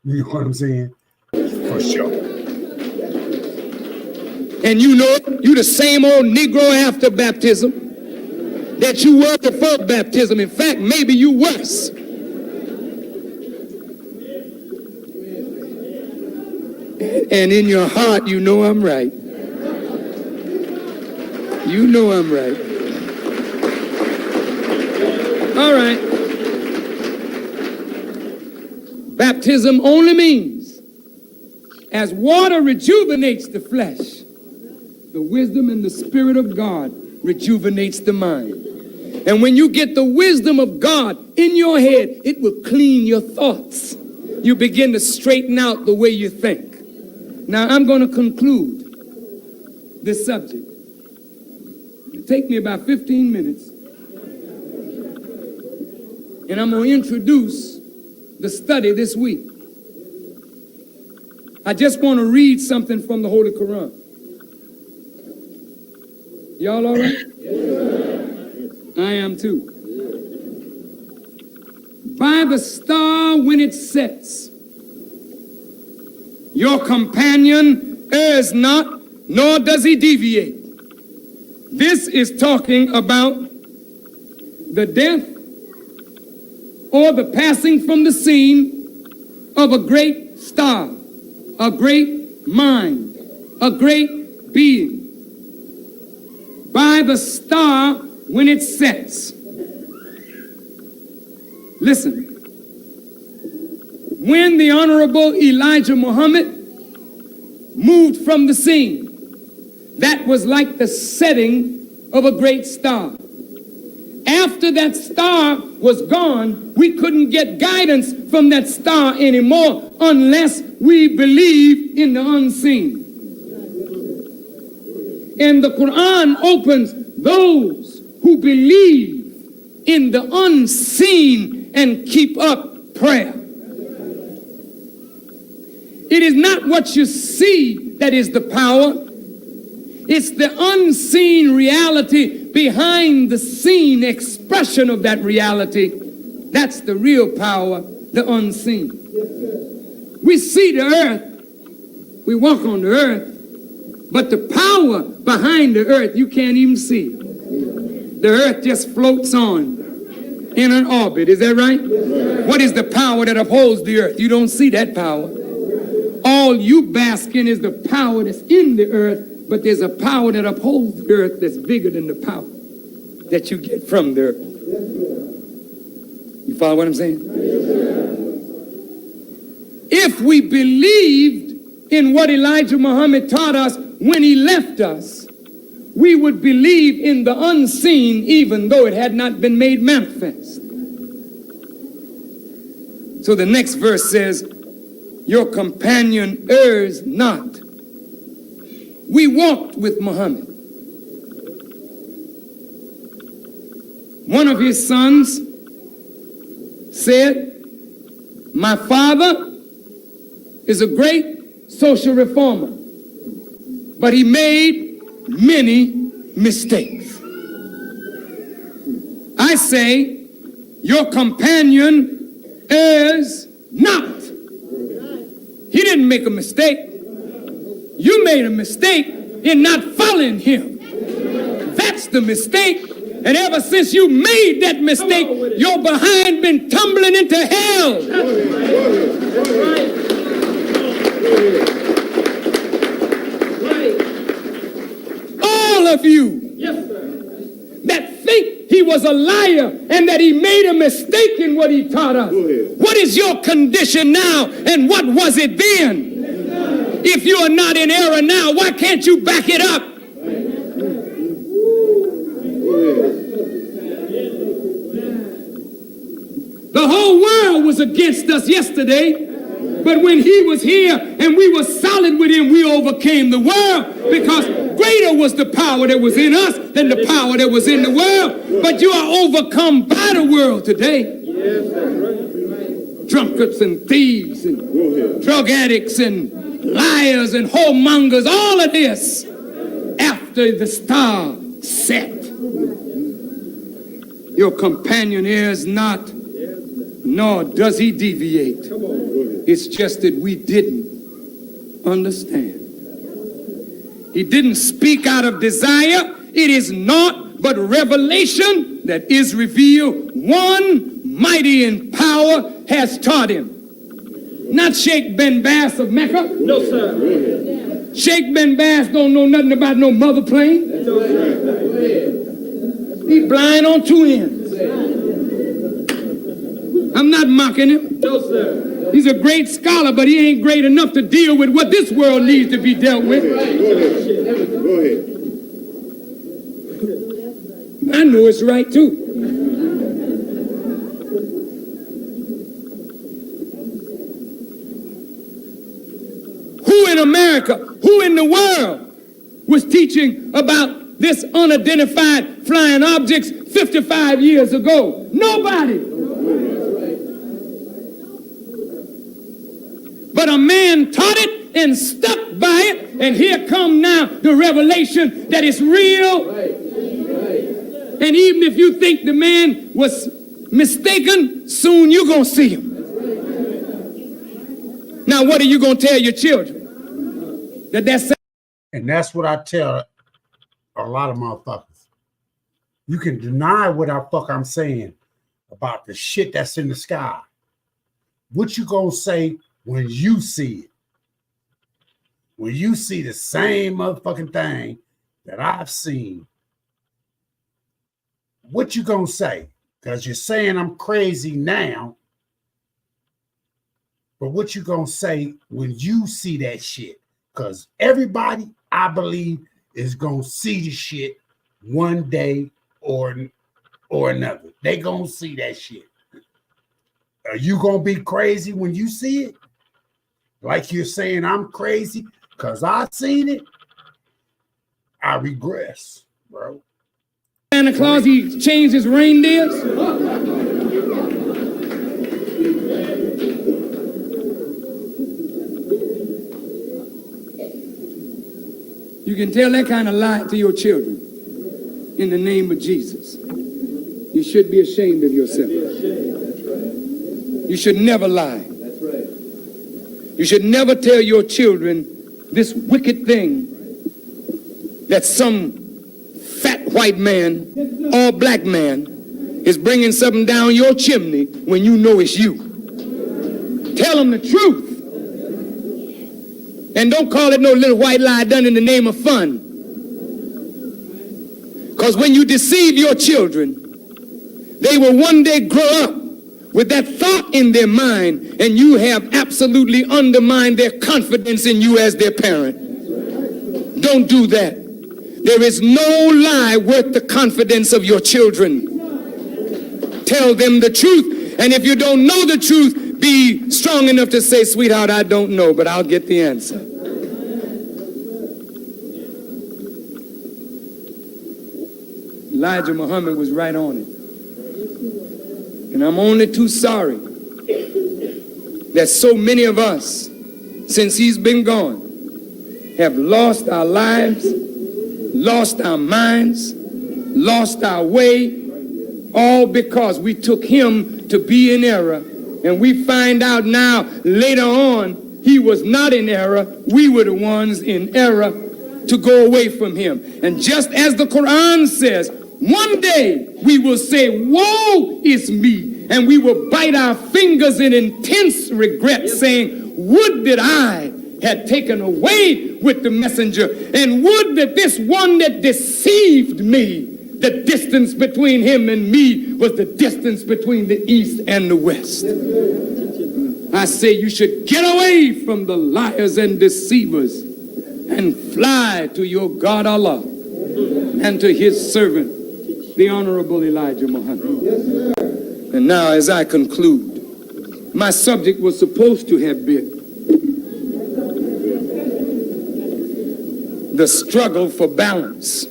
You know what I'm saying? For sure. And you know you the same old Negro after baptism that you were before baptism. In fact, maybe you worse. And in your heart, you know I'm right. You know I'm right. All right. Baptism only means as water rejuvenates the flesh, the wisdom and the Spirit of God rejuvenates the mind. And when you get the wisdom of God in your head, it will clean your thoughts. You begin to straighten out the way you think. Now, I'm going to conclude this subject. It'll take me about 15 minutes. And I'm going to introduce the study this week. I just want to read something from the Holy Quran. Y'all all right? I am too. By the star when it sets, Your companion errs not, nor does he deviate. This is talking about the death or the passing from the scene of a great star, a great mind, a great being. By the star when it sets. Listen. When the Honorable Elijah Muhammad moved from the scene, that was like the setting of a great star. After that star was gone, we couldn't get guidance from that star anymore unless we believe in the unseen. And the Quran opens those who believe in the unseen and keep up prayer. It is not what you see that is the power. It's the unseen reality behind the seen expression of that reality. That's the real power, the unseen. We see the earth. We walk on the earth. But the power behind the earth, you can't even see. The earth just floats on in an orbit. Is that right? What is the power that upholds the earth? You don't see that power. All you bask in is the power that's in the earth, but there's a power that upholds the earth that's bigger than the power that you get from the earth. You follow what I'm saying? If we believed in what Elijah Muhammad taught us when he left us, we would believe in the unseen even though it had not been made manifest. So the next verse says, your companion errs not. We walked with Muhammad. One of his sons said, my father is a great social reformer, but he made many mistakes. I say, your companion errs not. He didn't make a mistake. You made a mistake in not following him. That's the mistake. And ever since you made that mistake, your behind been tumbling into hell. All of you that think he was a liar and that he made a mistake in what he taught us. What is your condition now and what was it then? If you are not in error now, why can't you back it up? The whole world was against us yesterday, but when he was here and we were solid with him, we overcame the world because greater was the power that was in us than the power that was in the world. But you are overcome by the world today. Drunkards and thieves and drug addicts and liars and whoremongers, all of this after the star set. Your companion errs not, nor does he deviate. It's just that we didn't understand. He didn't speak out of desire. It is naught but revelation that is revealed. One mighty in power has taught him. Not Sheikh Ben Bass of Mecca. No, sir. Sheikh Ben Bass don't know nothing about no mother plane. No, sir. He's blind on two ends. I'm not mocking him. No, sir. He's a great scholar, but he ain't great enough to deal with what this world needs to be dealt with. Go ahead. I know it's right too. Who in America, who in the world was teaching about this unidentified flying objects 55 years ago? Nobody. But a man taught it and stuck by it, and here come now the revelation that it's real. And even if you think the man was mistaken, soon you're going to see him. Now, what are you going to tell your children? That's And that's what I tell a lot of motherfuckers. You can deny what I'm saying about the shit that's in the sky. What you gonna say when you see it? When you see the same motherfucking thing that I've seen, what you gonna say? Because you're saying I'm crazy now, but what you gonna say when you see that shit? Because everybody, I believe, is gonna see the shit one day or another. They gonna see that shit. Are you gonna be crazy when you see it? Like you're saying I'm crazy because I seen it? I regress, bro. Santa Claus, he changed his reindeers. You can tell that kind of lie to your children in the name of Jesus. You should be ashamed of yourself. You should never lie. You should never tell your children this wicked thing that some fat white man or black man is bringing something down your chimney when you know it's you. Tell them the truth. And don't call it no little white lie done in the name of fun. Because when you deceive your children, they will one day grow up with that thought in their mind, and you have absolutely undermined their confidence in you as their parent. Don't do that. There is no lie worth the confidence of your children. Tell them the truth, and if you don't know the truth, be strong enough to say, sweetheart, I don't know, but I'll get the answer. Elijah Muhammad was right on it. And I'm only too sorry that so many of us, since he's been gone, have lost our lives, lost our minds, lost our way, all because we took him to be in error. And we find out now, later on, he was not in error. We were the ones in error to go away from him. And just as the Quran says, one day we will say, woe is me. And we will bite our fingers in intense regret, saying, would that I had taken away with the messenger, and would that this one that deceived me, the distance between him and me was the distance between the east and the west. I say you should get away from the liars and deceivers and fly to your God Allah and to his servant, the Honorable Elijah Muhammad. And now, as I conclude, my subject was supposed to have been the struggle for balance.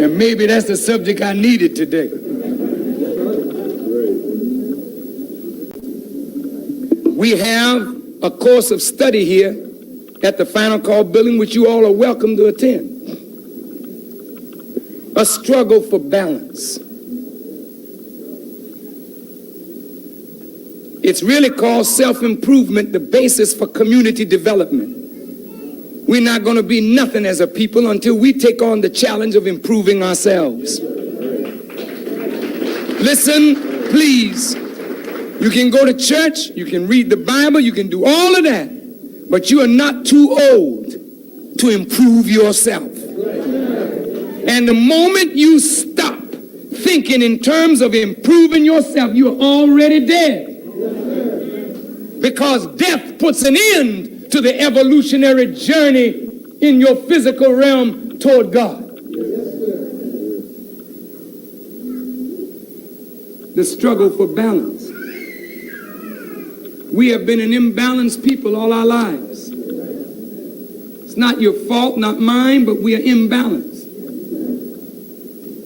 And maybe that's the subject I needed today. We have a course of study here at the Final Call building, which you all are welcome to attend. A struggle for balance. It's really called self-improvement, the basis for community development. We're not going to be nothing as a people until we take on the challenge of improving ourselves. Listen, please. You can go to church, you can read the Bible, you can do all of that, but you are not too old to improve yourself. And the moment you stop thinking in terms of improving yourself, you're already dead. Because death puts an end to the evolutionary journey in your physical realm toward God. The struggle for balance. We have been an imbalanced people all our lives. It's not your fault, not mine, but we are imbalanced.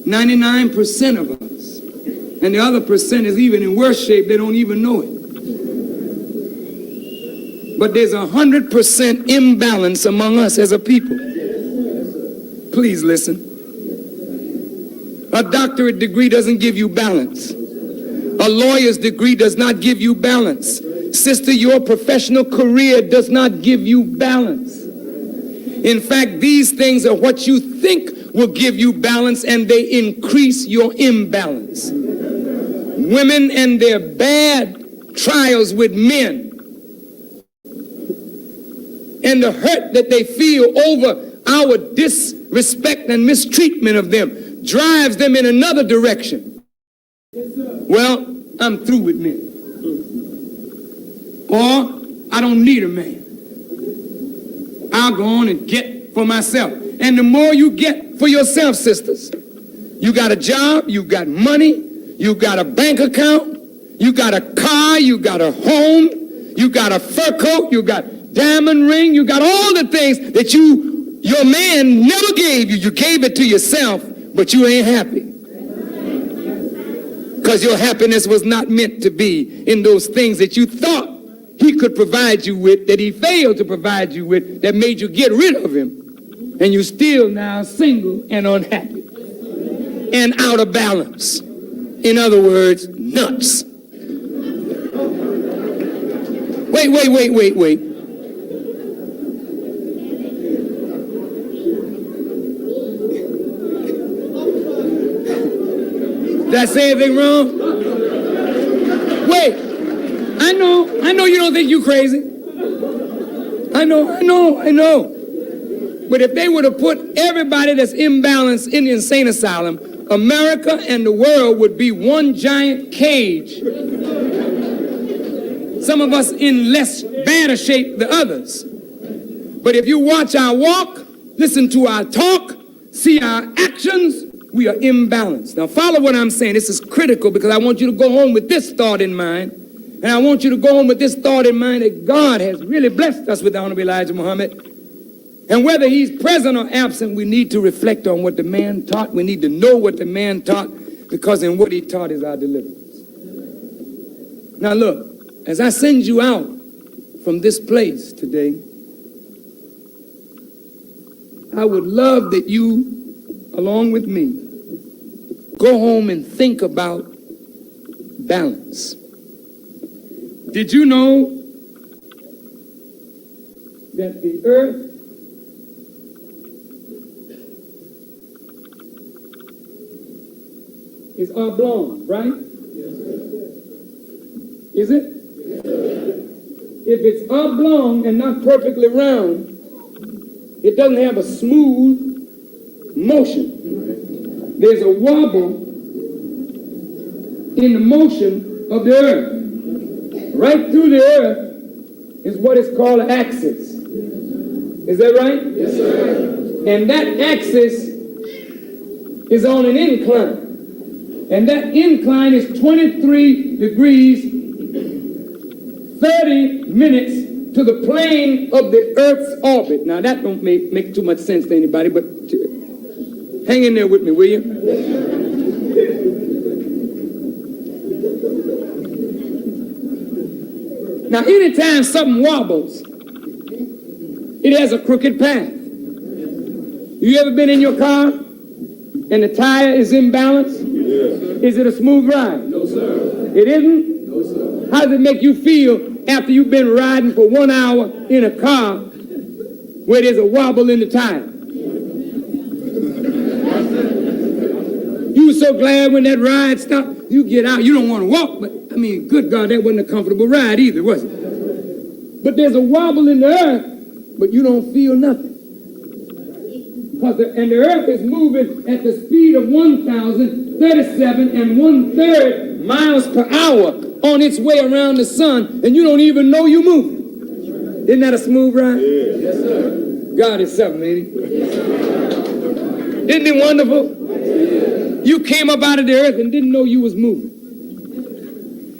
99% of us. And the other percent is even in worse shape. They don't even know it. But there's 100% imbalance among us as a people. Please listen. A doctorate degree doesn't give you balance. A A lawyer's degree does not give you balance. Sister, your professional career does not give you balance. In fact, these things are what you think will give you balance, and they increase your imbalance. Women and their bad trials with men and the hurt that they feel over our disrespect and mistreatment of them drives them in another direction. Well, I'm through with men. Or I don't need a man. I'll go on and get for myself. And the more you get for yourself, sisters, you got a job, you got money, you got a bank account, you got a car, you got a home, you got a fur coat, you got diamond ring, you got all the things that your man never gave you. You gave it to yourself, but you ain't happy. Because your happiness was not meant to be in those things that you thought he could provide you with, that he failed to provide you with, that made you get rid of him. And you're still now single and unhappy and out of balance. In other words, nuts. Wait. Did I say anything wrong? Wait, I know you don't think you crazy. I know. But if they would have put everybody that's imbalanced in the insane asylum, America and the world would be one giant cage. Some of us in less bad a shape than others. But if you watch our walk, listen to our talk, see our actions, we are imbalanced. Now follow what I'm saying. This is critical because I want you to go home with this thought in mind. And I want you to go home with this thought in mind that God has really blessed us with the Honorable Elijah Muhammad. And whether he's present or absent, we need to reflect on what the man taught. We need to know what the man taught, because in what he taught is our deliverance. Now look, as I send you out from this place today, I would love that you, along with me, go home and think about balance. Did you know that the earth is oblong, right? Yes, sir. Is it? Yes, sir. If it's oblong and not perfectly round, it doesn't have a smooth motion. There's a wobble in the motion of the earth. Right through the earth is what is called an axis. Is that right? Yes, sir. And that axis is on an incline. And that incline is 23 degrees, 30 minutes to the plane of the Earth's orbit. Now, that don't make too much sense to anybody, but hang in there with me, will you? Now, anytime something wobbles, it has a crooked path. You ever been in your car and the tire is imbalanced? Yes. Is it a smooth ride? No, sir. It isn't? No, sir. How does it make you feel after you've been riding for 1 hour in a car where there's a wobble in the tire? You were so glad when that ride stopped. You get out, you don't want to walk, but I mean, good God, that wasn't a comfortable ride either, was it? But there's a wobble in the earth, but you don't feel nothing. And the earth is moving at the speed of 1,037 1/3 miles per hour on its way around the sun, and you don't even know you're moving. Isn't that a smooth ride? Yes, sir. God is something, ain't he? Isn't it wonderful? You came up out of the earth and didn't know you was moving.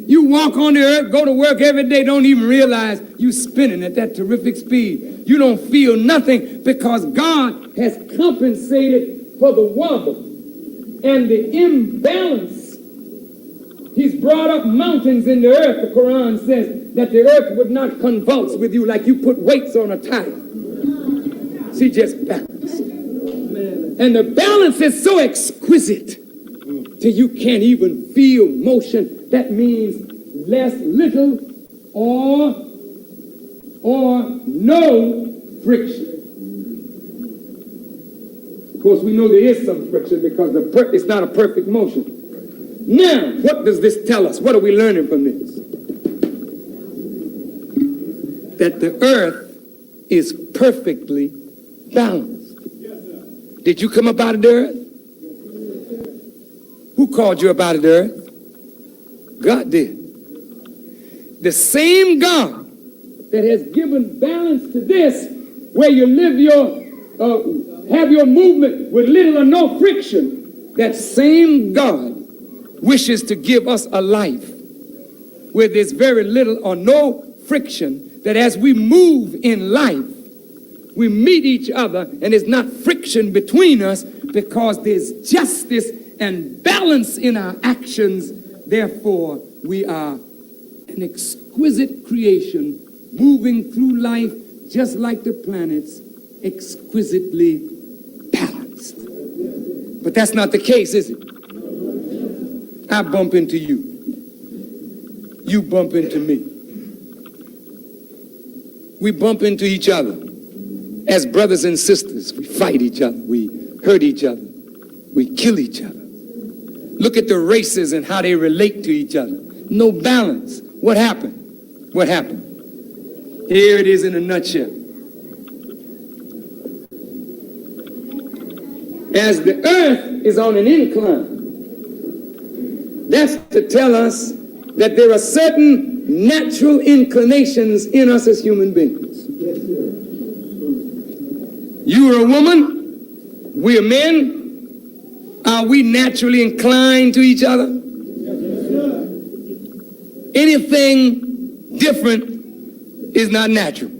You walk on the earth, go to work every day, don't even realize you spinning at that terrific speed. You don't feel nothing because God has compensated for the wobble and the imbalance. He's brought up mountains in the earth. The Quran says that the earth would not convulse with you like you put weights on a tire. She just balanced. And the balance is so exquisite till you can't even feel motion That means little or no friction. Of course, we know there is some friction because it's not a perfect motion. Now, what does this tell us? What are we learning from this? That the earth is perfectly balanced. Did you come up out of the earth? Who called you up out of the earth? God did. The same God that has given balance to this, where you live have your movement with little or no friction, that same God wishes to give us a life where there's very little or no friction, that as we move in life, we meet each other and there's not friction between us because there's justice and balance in our actions. Therefore, we are an exquisite creation moving through life just like the planets, exquisitely balanced. But that's not the case, is it? I bump into you. You bump into me. We bump into each other. As brothers and sisters, we fight each other. We hurt each other. We kill each other. Look at the races and how they relate to each other. No balance. What happened? What happened? Here it is in a nutshell. As the earth is on an incline, that's to tell us that there are certain natural inclinations in us as human beings. You are a woman, we are men. Are we naturally inclined to each other? Anything different is not natural.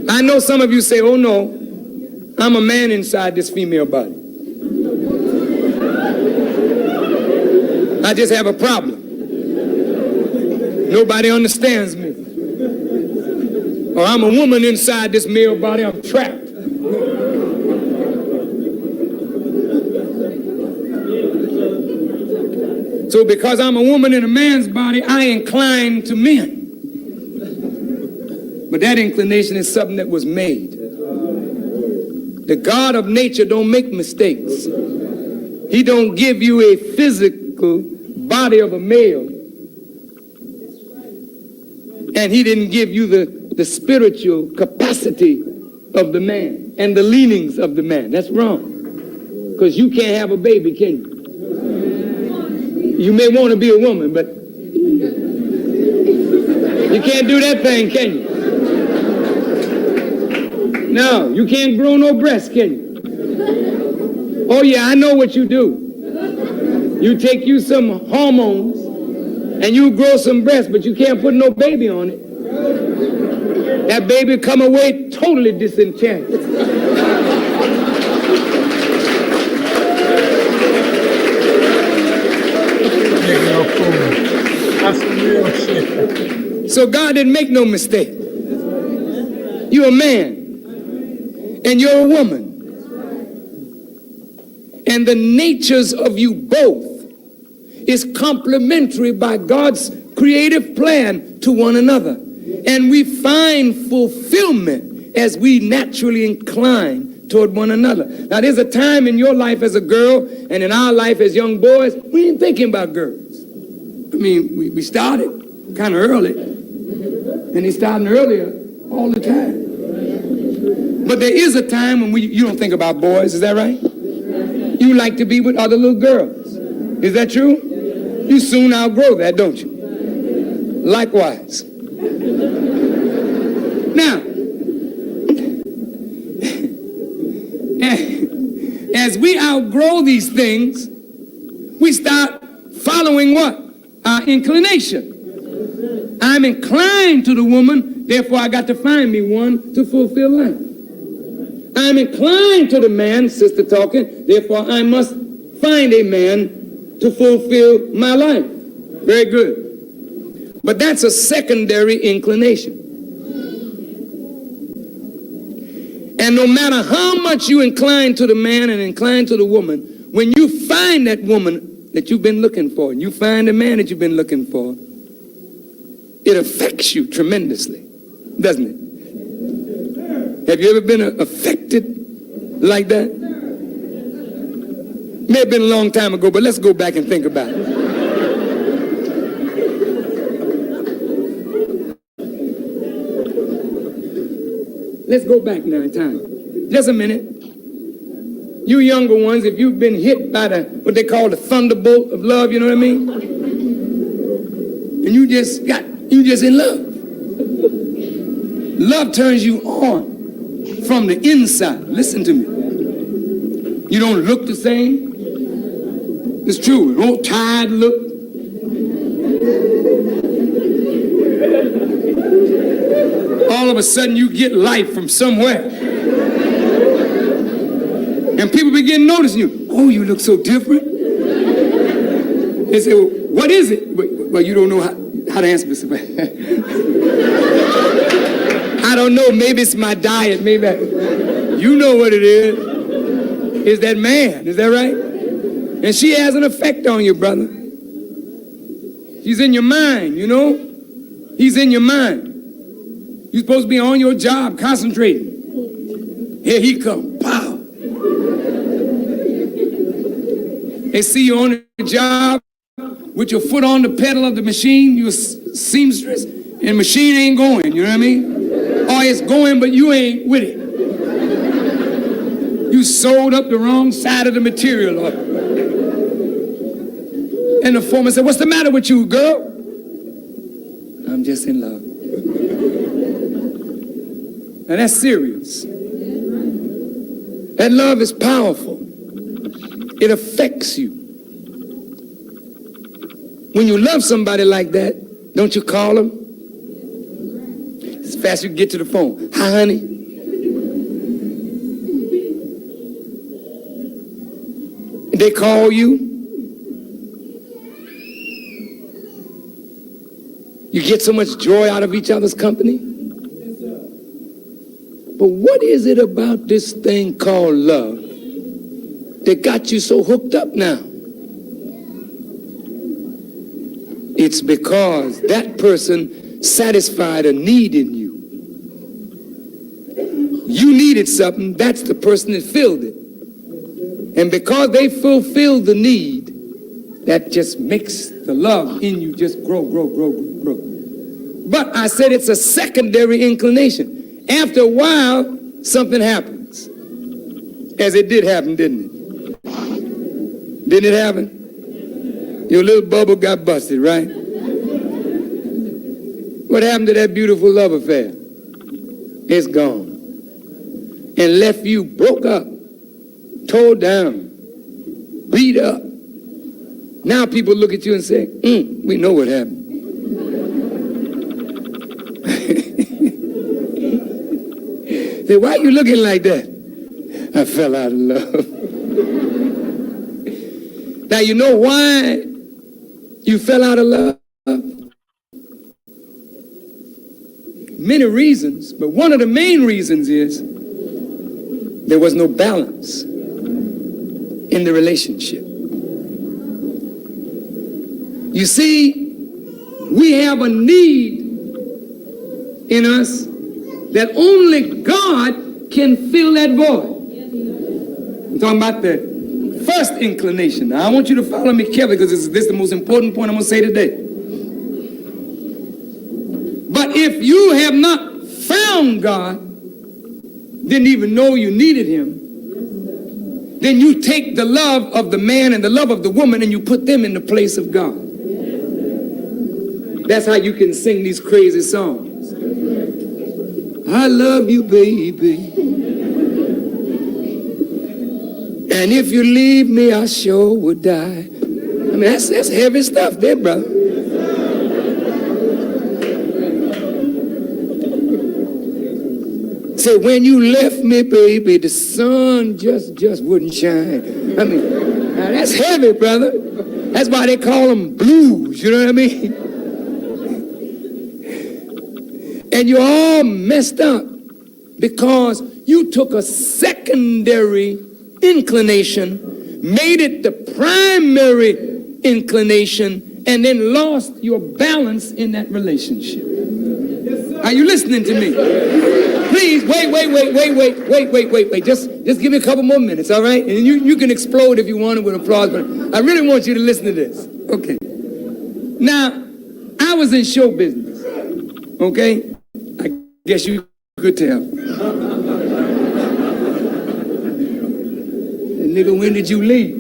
I know some of you say, oh no, I'm a man inside this female body. I just have a problem. Nobody understands me. Or I'm a woman inside this male body, I'm trapped. So because I'm a woman in a man's body, I incline to men. But that inclination is something that was made. The God of nature don't make mistakes. He don't give you a physical body of a male. And he didn't give you the spiritual capacity of the man and the leanings of the man. That's wrong. Because you can't have a baby, can you? You may want to be a woman, but you can't do that thing, can you? No, you can't grow no breasts, can you? Oh yeah, I know what you do. You take you some hormones and you grow some breasts, but you can't put no baby on it. That baby come away totally disenchanted. That's some real shit. So God didn't make no mistake. You're a man and you're a woman. And the natures of you both is complementary by God's creative plan to one another. And we find fulfillment as we naturally incline toward one another. Now, there's a time in your life as a girl and in our life as young boys, we ain't thinking about girls. I mean, we started kind of early, and they starting earlier all the time. But there is a time when you don't think about boys, is that right? You like to be with other little girls. Is that true? You soon outgrow that, don't you? Likewise. Now, as we outgrow these things, we start following what? Our inclination. I'm inclined to the woman, therefore I got to find me one to fulfill life. I'm inclined to the man, sister talking, therefore I must find a man to fulfill my life. Very good. But that's a secondary inclination. And no matter how much you incline to the man and incline to the woman, when you find that woman that you've been looking for, and you find the man that you've been looking for, it affects you tremendously, doesn't it? Have you ever been affected like that? May have been a long time ago, but let's go back and think about it. Let's go back now in time. Just a minute. You younger ones, if you've been hit by what they call the thunderbolt of love, you know what I mean? And you just in love. Love turns you on from the inside. Listen to me. You don't look the same. It's true. You don't tired look. All of a sudden you get life from somewhere. And people begin noticing you. Oh, you look so different. They say, well, what is it? Well, you don't know how to answer this. I don't know. Maybe it's my diet. Maybe you know what it is. It's that man. Is that right? And she has an effect on you, brother. She's in your mind, you know? He's in your mind. You're supposed to be on your job, concentrating. Here he comes. Pow. They see you on the job with your foot on the pedal of the machine. You're a seamstress, and the machine ain't going, you know what I mean? Or it's going, but you ain't with it. You sewed up the wrong side of the material. And the foreman said, what's the matter with you, girl? I'm just in love. Now that's serious. That love is powerful. It affects you. When you love somebody like that, don't you call them? As fast as you can get to the phone. Hi, honey. They call you. You get so much joy out of each other's company. But what is it about this thing called love that got you so hooked up now? It's because that person satisfied a need in you. You needed something, that's the person that filled it. And because they fulfilled the need, that just makes the love in you just grow. But I said it's a secondary inclination. After a while, something happens. As it did happen, didn't it? Didn't it happen? Your little bubble got busted, right? What happened to that beautiful love affair? It's gone. And left you broke up, tore down, beat up. Now people look at you and say, we know what happened. Say, why are you looking like that? I fell out of love. Now you know why you fell out of love? Many reasons, but one of the main reasons is there was no balance in the relationship. You see, we have a need in us that only God can fill that void. I'm talking about the first inclination. Now, I want you to follow me carefully because this is the most important point I'm going to say today. But if you have not found God, didn't even know you needed him, then you take the love of the man and the love of the woman and you put them in the place of God. That's how you can sing these crazy songs. I love you, baby. And if you leave me, I sure would die. I mean, that's heavy stuff there, brother. Say, when you left me, baby, the sun just wouldn't shine. I mean, now that's heavy, brother. That's why they call them blues, you know what I mean? And you're all messed up because you took a secondary inclination, made it the primary inclination and then lost your balance in that relationship. Are you listening to me? Please, wait. Just give me a couple more minutes, all right? And you can explode if you want with applause, but I really want you to listen to this. Okay. Now, I was in show business, okay? I guess you could tell. And nigga, when did you leave?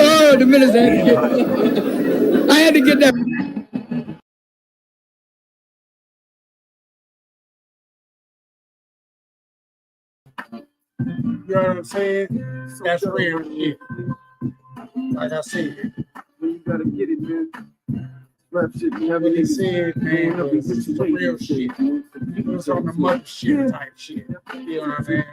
Oh, the minister had to get, I had to get that. You know what I'm saying? That's real shit. Like I said, You gotta get it, man. Rap shit, never get said, man. This is the real shit. It's on the mother shit type shit. You know what I'm saying?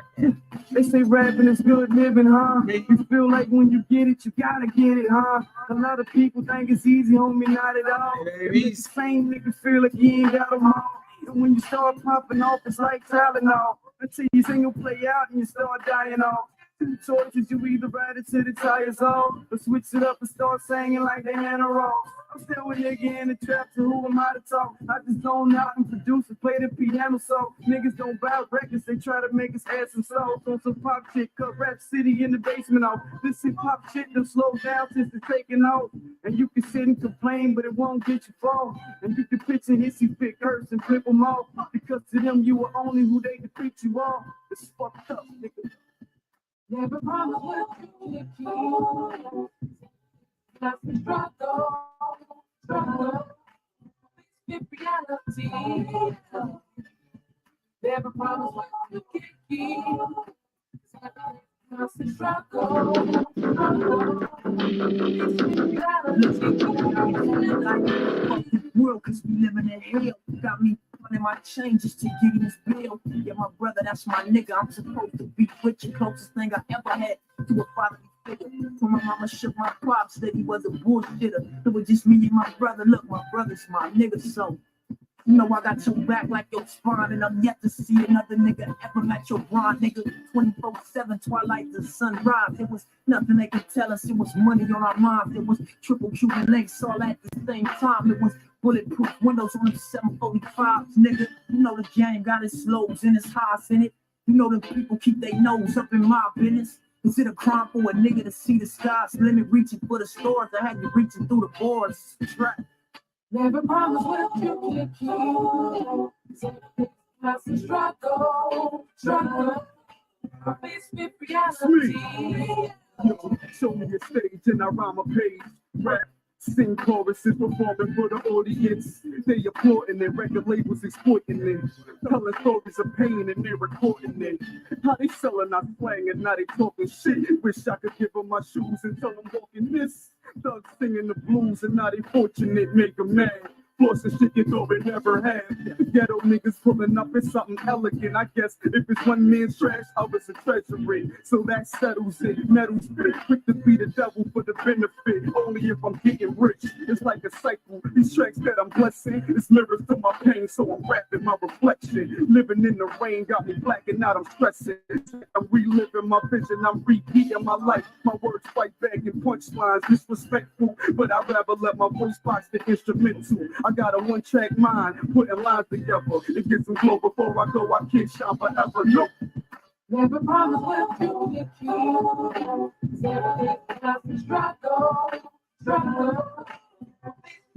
They say rapping is good living, huh? You feel like when you get it, you gotta get it, huh? A lot of people think it's easy, homie, not at all. It ain't easy. Same nigga feel like you ain't got them all. And when you start popping off, it's like Tylenol. Until you single play out and you start dying off. Two choices, you either ride it till the tires off, or switch it up and start singing like they had a roll. I'm still a nigga in the trap, so who am I to talk? I just zone out and produce and play the piano, so niggas don't buy records, they try to make us add some souls on some pop shit, cut Rap City in the basement off. This hip hop shit done slowed down since it's taking off. And you can sit and complain, but it won't get you fall. And you can pitch and hissy fit curse and flip them off, because to them you were only who they could treat you off. It's fucked up, nigga. Never promise what you keep. That's the struggle. It's reality. Never promise what you can keep. That's the struggle. It's reality. World, cause we living in hell. Got me running my changes to get in this bill. Yeah, my brother, that's my nigga. I'm supposed to be rich, the closest thing I ever had to a fatherly figure. When my mama shook my props, said he was a bullshitter. It was just me and my brother. Look, my brother's my nigga, so you know I got your back like your spine, and I'm yet to see another nigga ever match your grind, nigga. 24/7, twilight to sunrise. It was nothing they could tell us. It was money on our minds. It was triple Cuban links all at the same time. It was bulletproof windows on the 745s, nigga. You know the game got its lows and its highs in it. You know the people keep their nose up in my business. Is it a crime for a nigga to see the sky's limit, reaching for the stars? I had you reaching through the boards. Trap. Never promise what you can keep. That's the struggle. It's with reality. Yo, show me a stage and I rhyme a page. Rap, sing choruses, performing for the audience. They applauding it, record labels exploiting it. Telling stories of pain and they recording it. How they selling our slang and now they talking shit. Wish I could give them my shoes and tell them walking this. Thugs singing the blues and now they fortunate, make them mad. Flossing shit you thought we never had. Ghetto niggas pulling up in something elegant. I guess if it's one man's trash, I was a treasury. So that settles it. Metal spit, quick to be the devil for the benefit. Only if I'm getting rich. It's like a cycle. These tracks that I'm blessing, it's mirrors to my pain. So I'm rapping my reflection. Living in the rain got me blacking out. I'm stressing. I'm reliving my vision. I'm repeating my life. My words fight back in punchlines. Disrespectful, but I'd rather let my voice box the instrumental. I got a one-track mind, putting lines together. It gets some flow before I go. I can't shine forever. No. Never promise what you can keep. That's the struggle.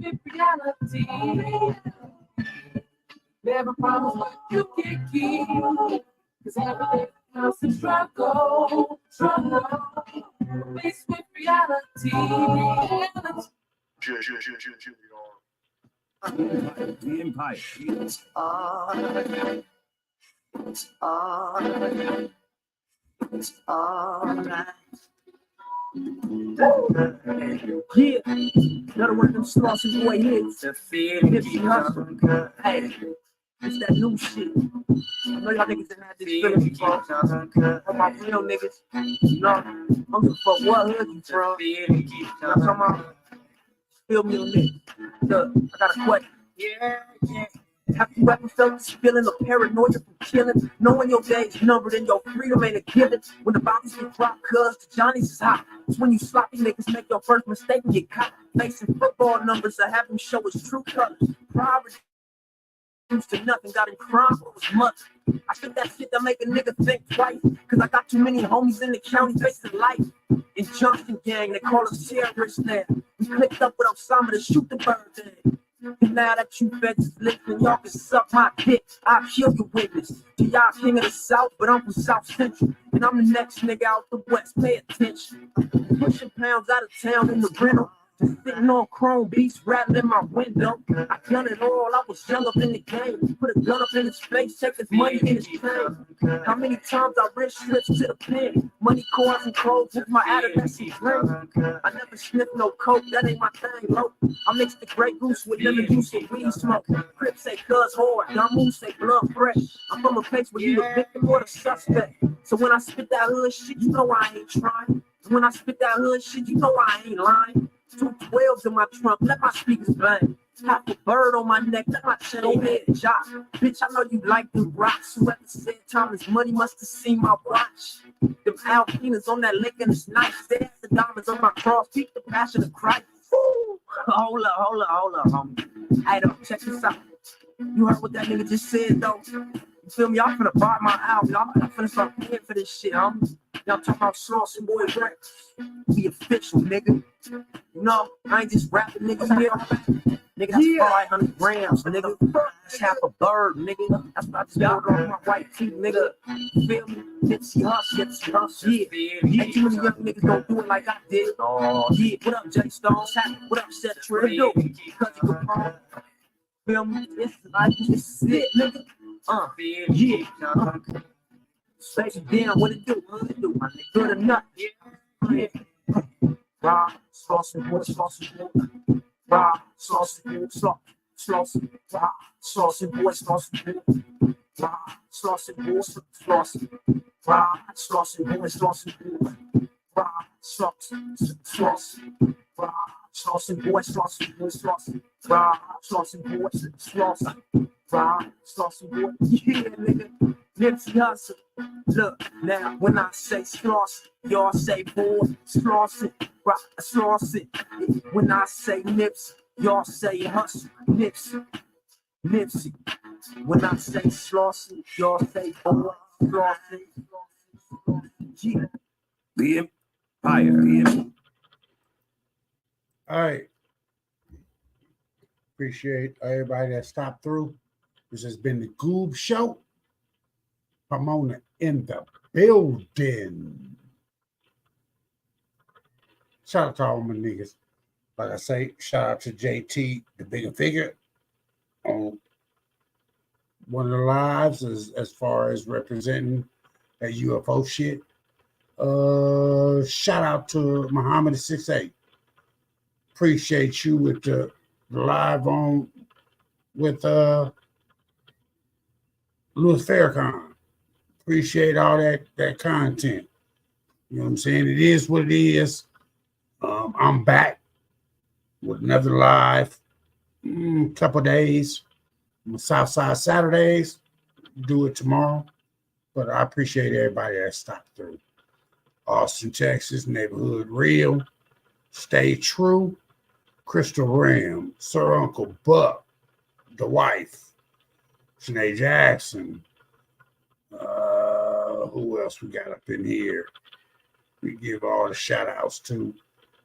It's with reality. Never promise what you can keep. Cause everything else is struggle. It's with reality. Yeah, gotta work them slots and boy hits. Nipsey Hussle. Hey, it's that new shit. I know y'all niggas didn't have this feeling before. For my real niggas, no, I don't give a fuck what hood you from. I'm talking about Feel me on this. Look, I got a question. Yeah. Have you ever felt this feeling of paranoia from killing? Knowing your days numbered and your freedom ain't a given. When the bodies get dropped, cuz the Johnny's is hot. It's when you sloppy niggas make your first mistake and get caught. Facing football numbers that have him show his true colors. Poverty used to nothing, got him crying for his mother. I think that shit that make a nigga think twice. Cause I got too many homies in the county facing life. In Johnson gang, they call us terrorists now. We clicked up with Osama to shoot the bird down. And now that you feds listening, y'all can suck my dick. I'll kill your witness. To y'all king of the South, but I'm from South Central. And I'm the next nigga out the West, pay attention. Pushing pounds out of town in the rental. Just sitting on chrome beats, rattling my window. I done it all, I was young up in the game. Put a gun up in his face, take his money in his chain. How many times I wrist strips to the pen? Money, cars, and clothes with my adolescent drink. I never sniffed no coke, that ain't my thing, low. I mix the Grey Goose with lemon juice and weed smoke. Crips say cuz hard, Damu say blood fresh. I'm from a place where you the victim or the suspect. So when I spit that hood shit, you know I ain't trying. When I spit that hood shit, you know I ain't lying. 212s in my trunk, let my speakers bang. Half a bird on my neck, let my chain head jock. Bitch, I know you like them rocks. Whoever said time is money must have seen my watch. Them Alpinas on that lick and it's nice. There's the diamonds on my cross, keep the passion of Christ. Woo. Hold up, homie. Hey, though, check this out. You heard what that nigga just said, though? You feel me? Y'all finna buy my album. Y'all finna start paying for this shit, homie. Y'all talking about Sauce and Boy Records. Be official, nigga. You know, I ain't just rapping niggas here. Nigga, that's 500 grams, nigga. That's half a bird, nigga. That's what I just got on my white teeth, nigga. You feel me? Nipsey Hussle, yeah. Ain't too many young niggas don't do it like I did. Oh, yeah. What up, Jay Stone? What up, Seth Trill? Because you can prom. Feel me? It's like this is it, nigga. Yeah. Say damn, what it do? What it do, my nigga? Good enough. Yeah. Raw, sauce and boy, sauce and boy. Raw, sauce and boy, sauce. Raw, sauce and boy, sauce and boy. Raw, sauce and boy, sauce. Raw, sauce and boy, sauce and boy. Raw, sauce, sauce. Raw, sauce and boy, sauce and boy, sauce. Raw, sauce and boy, sauce. Raw, sauce and boy, yeah, nigga. Nipsey Hussle. Look, now when I say sloss, y'all say boy, sloss it, rock, sloss it. When I say Nipsey, y'all say hustle, Nipsey, Nipsey. When I say sloss it, y'all say boy, sloss it. Yeah. The Empire. All right. Appreciate everybody that stopped through. This has been the Goob Show. Pomona in the building. Shout out to all my niggas. Like I say, shout out to JT, the bigger figure, on one of the lives as far as representing that UFO shit. Shout out to Muhammad 68. Appreciate you with the live on with Louis Farrakhan. Appreciate all that content. You know what I'm saying? It is what it is. I'm back with another live couple days. Southside Saturdays. Do it tomorrow. But I appreciate everybody that stopped through. Austin, Texas, neighborhood real. Stay true. Crystal Ram, Sir Uncle Buck, the wife, Sinead Jackson. Who else we got up in here? We give all the shout outs to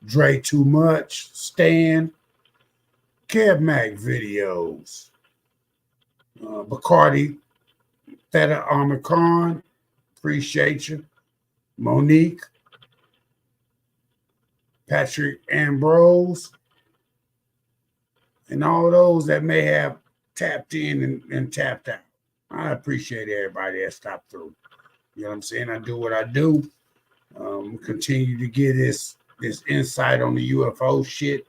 Dre Too Much, Stan, Kev Mac Videos, Bacardi, Theta Armor Khan, appreciate you, Monique, Patrick Ambrose, and all those that may have tapped in and tapped out. I appreciate everybody that stopped through. You know what I'm saying? I do what I do. Continue to get this insight on the UFO shit.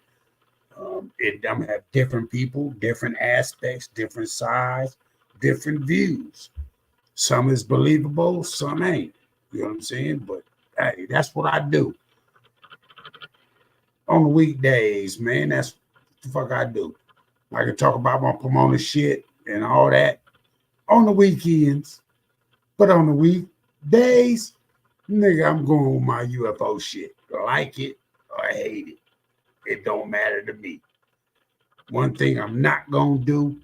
I'm gonna have different people, different aspects, different sides, different views. Some is believable, some ain't. You know what I'm saying? But hey, that's what I do. On the weekdays, man. the fuck I do. I can talk about my promoter shit and all that on the weekends, but on the weekdays, nigga, I'm going with my UFO shit. Like it or hate it, it don't matter to me. One thing I'm not gonna do,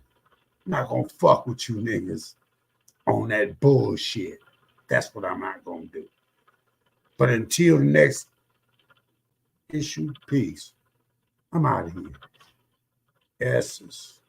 I'm not gonna fuck with you niggas on that bullshit. That's what I'm not gonna do. But until the next issue, peace. I'm out of here. Essence.